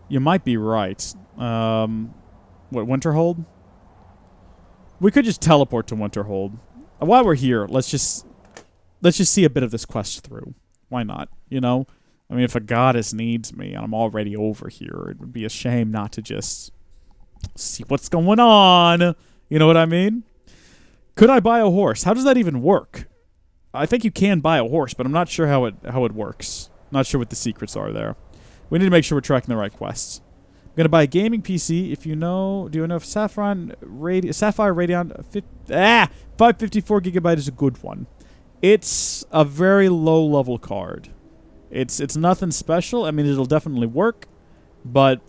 You might be right. What, Winterhold? We could just teleport to Winterhold. While we're here, let's just see a bit of this quest through. Why not? You know? I mean, if a goddess needs me and I'm already over here, it would be a shame not to just see what's going on. You know what I mean? Could I buy a horse? How does that even work? I think you can buy a horse, but I'm not sure how it works. Not sure what the secrets are there. We need to make sure we're tracking the right quests. I'm going to buy a gaming PC. If you know, do you know if Sapphire Radeon 554 gigabyte is a good one? It's a very low-level card. It's nothing special. I mean, it'll definitely work, but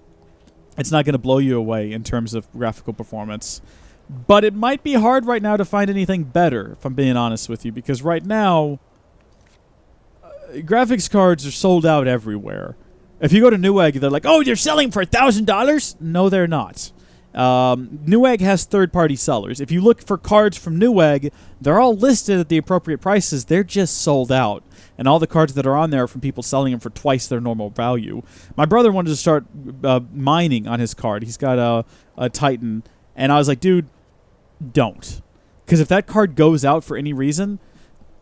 it's not going to blow you away in terms of graphical performance. But it might be hard right now to find anything better, if I'm being honest with you, because right now, graphics cards are sold out everywhere. If you go to Newegg, they're like, oh, you're selling for $1,000? No, they're not. Newegg has third-party sellers. If you look for cards from Newegg, they're all listed at the appropriate prices. They're just sold out. And all the cards that are on there are from people selling them for twice their normal value. My brother wanted to start mining on his card. He's got a Titan. And I was like, dude, don't. Because if that card goes out for any reason,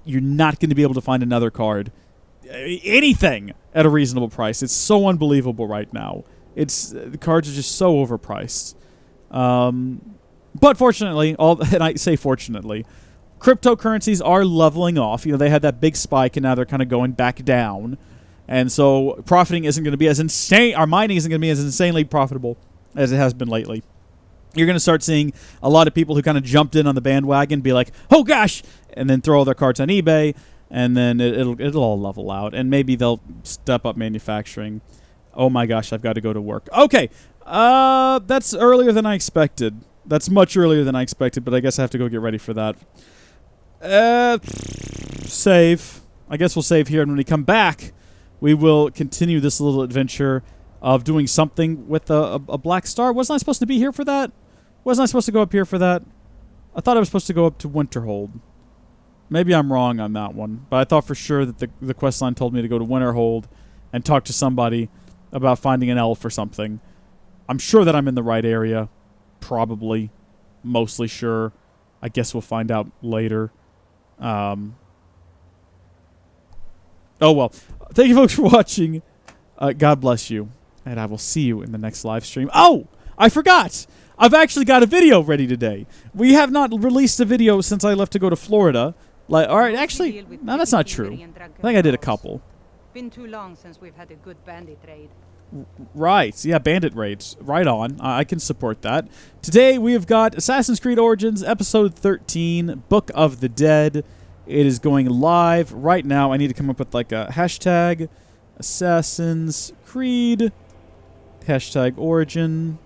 you're not going to be able to find another card. Anything at a reasonable price. It's so unbelievable right now. The cards are just so overpriced. But fortunately, and I say fortunately, cryptocurrencies are leveling off. You know, they had that big spike, and now they're kind of going back down. And so profiting isn't going to be as insane. Our mining isn't going to be as insanely profitable as it has been lately. You're going to start seeing a lot of people who kind of jumped in on the bandwagon be like, oh gosh, and then throw all their cards on eBay, and then it'll all level out, and maybe they'll step up manufacturing. Oh my gosh, I've got to go to work. Okay, that's earlier than I expected. That's much earlier than I expected, but I guess I have to go get ready for that. Save. I guess we'll save here, and when we come back, we will continue this little adventure of doing something with a black star. Wasn't I supposed to be here for that? Wasn't I supposed to go up here for that? I thought I was supposed to go up to Winterhold. Maybe I'm wrong on that one, but I thought for sure that the questline told me to go to Winterhold and talk to somebody about finding an elf or something. I'm sure that I'm in the right area. Probably. Mostly sure. I guess we'll find out later. Oh well. Thank you folks for watching. God bless you. And I will see you in the next live stream. Oh! I forgot! I've actually got a video ready today. We have not released a video since I left to go to Florida. Alright, actually, no, that's not true. I think I did a couple. Been too long since we've had a good bandit raid. Right, yeah, bandit raids. Right on. I can support that. Today we have got Assassin's Creed Origins Episode 13, Book of the Dead. It is going live right now. I need to come up with like a hashtag Assassin's Creed hashtag Origin.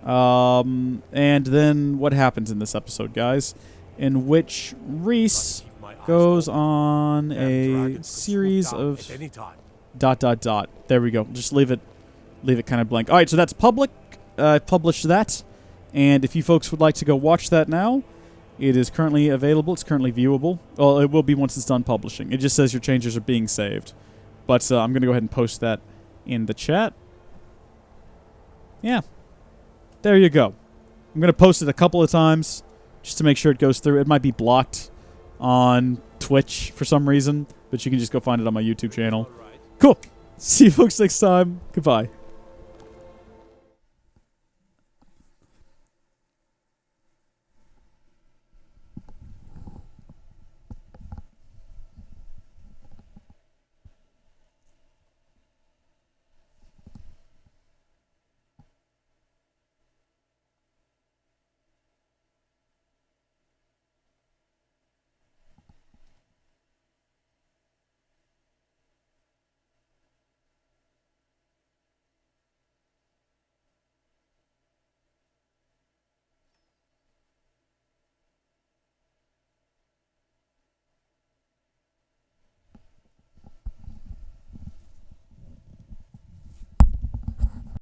And then what happens in this episode, guys? In which Rees goes on a series of ... There we go. Just leave it kind of blank. All right, so that's public. I published that. And if you folks would like to go watch that now, it is currently available. It's currently viewable. Well, it will be once it's done publishing. It just says your changes are being saved. But I'm going to go ahead and post that in the chat. Yeah. There you go. I'm going to post it a couple of times just to make sure it goes through. It might be blocked on Twitch for some reason, but you can just go find it on my YouTube channel. Cool. See you folks next time. Goodbye.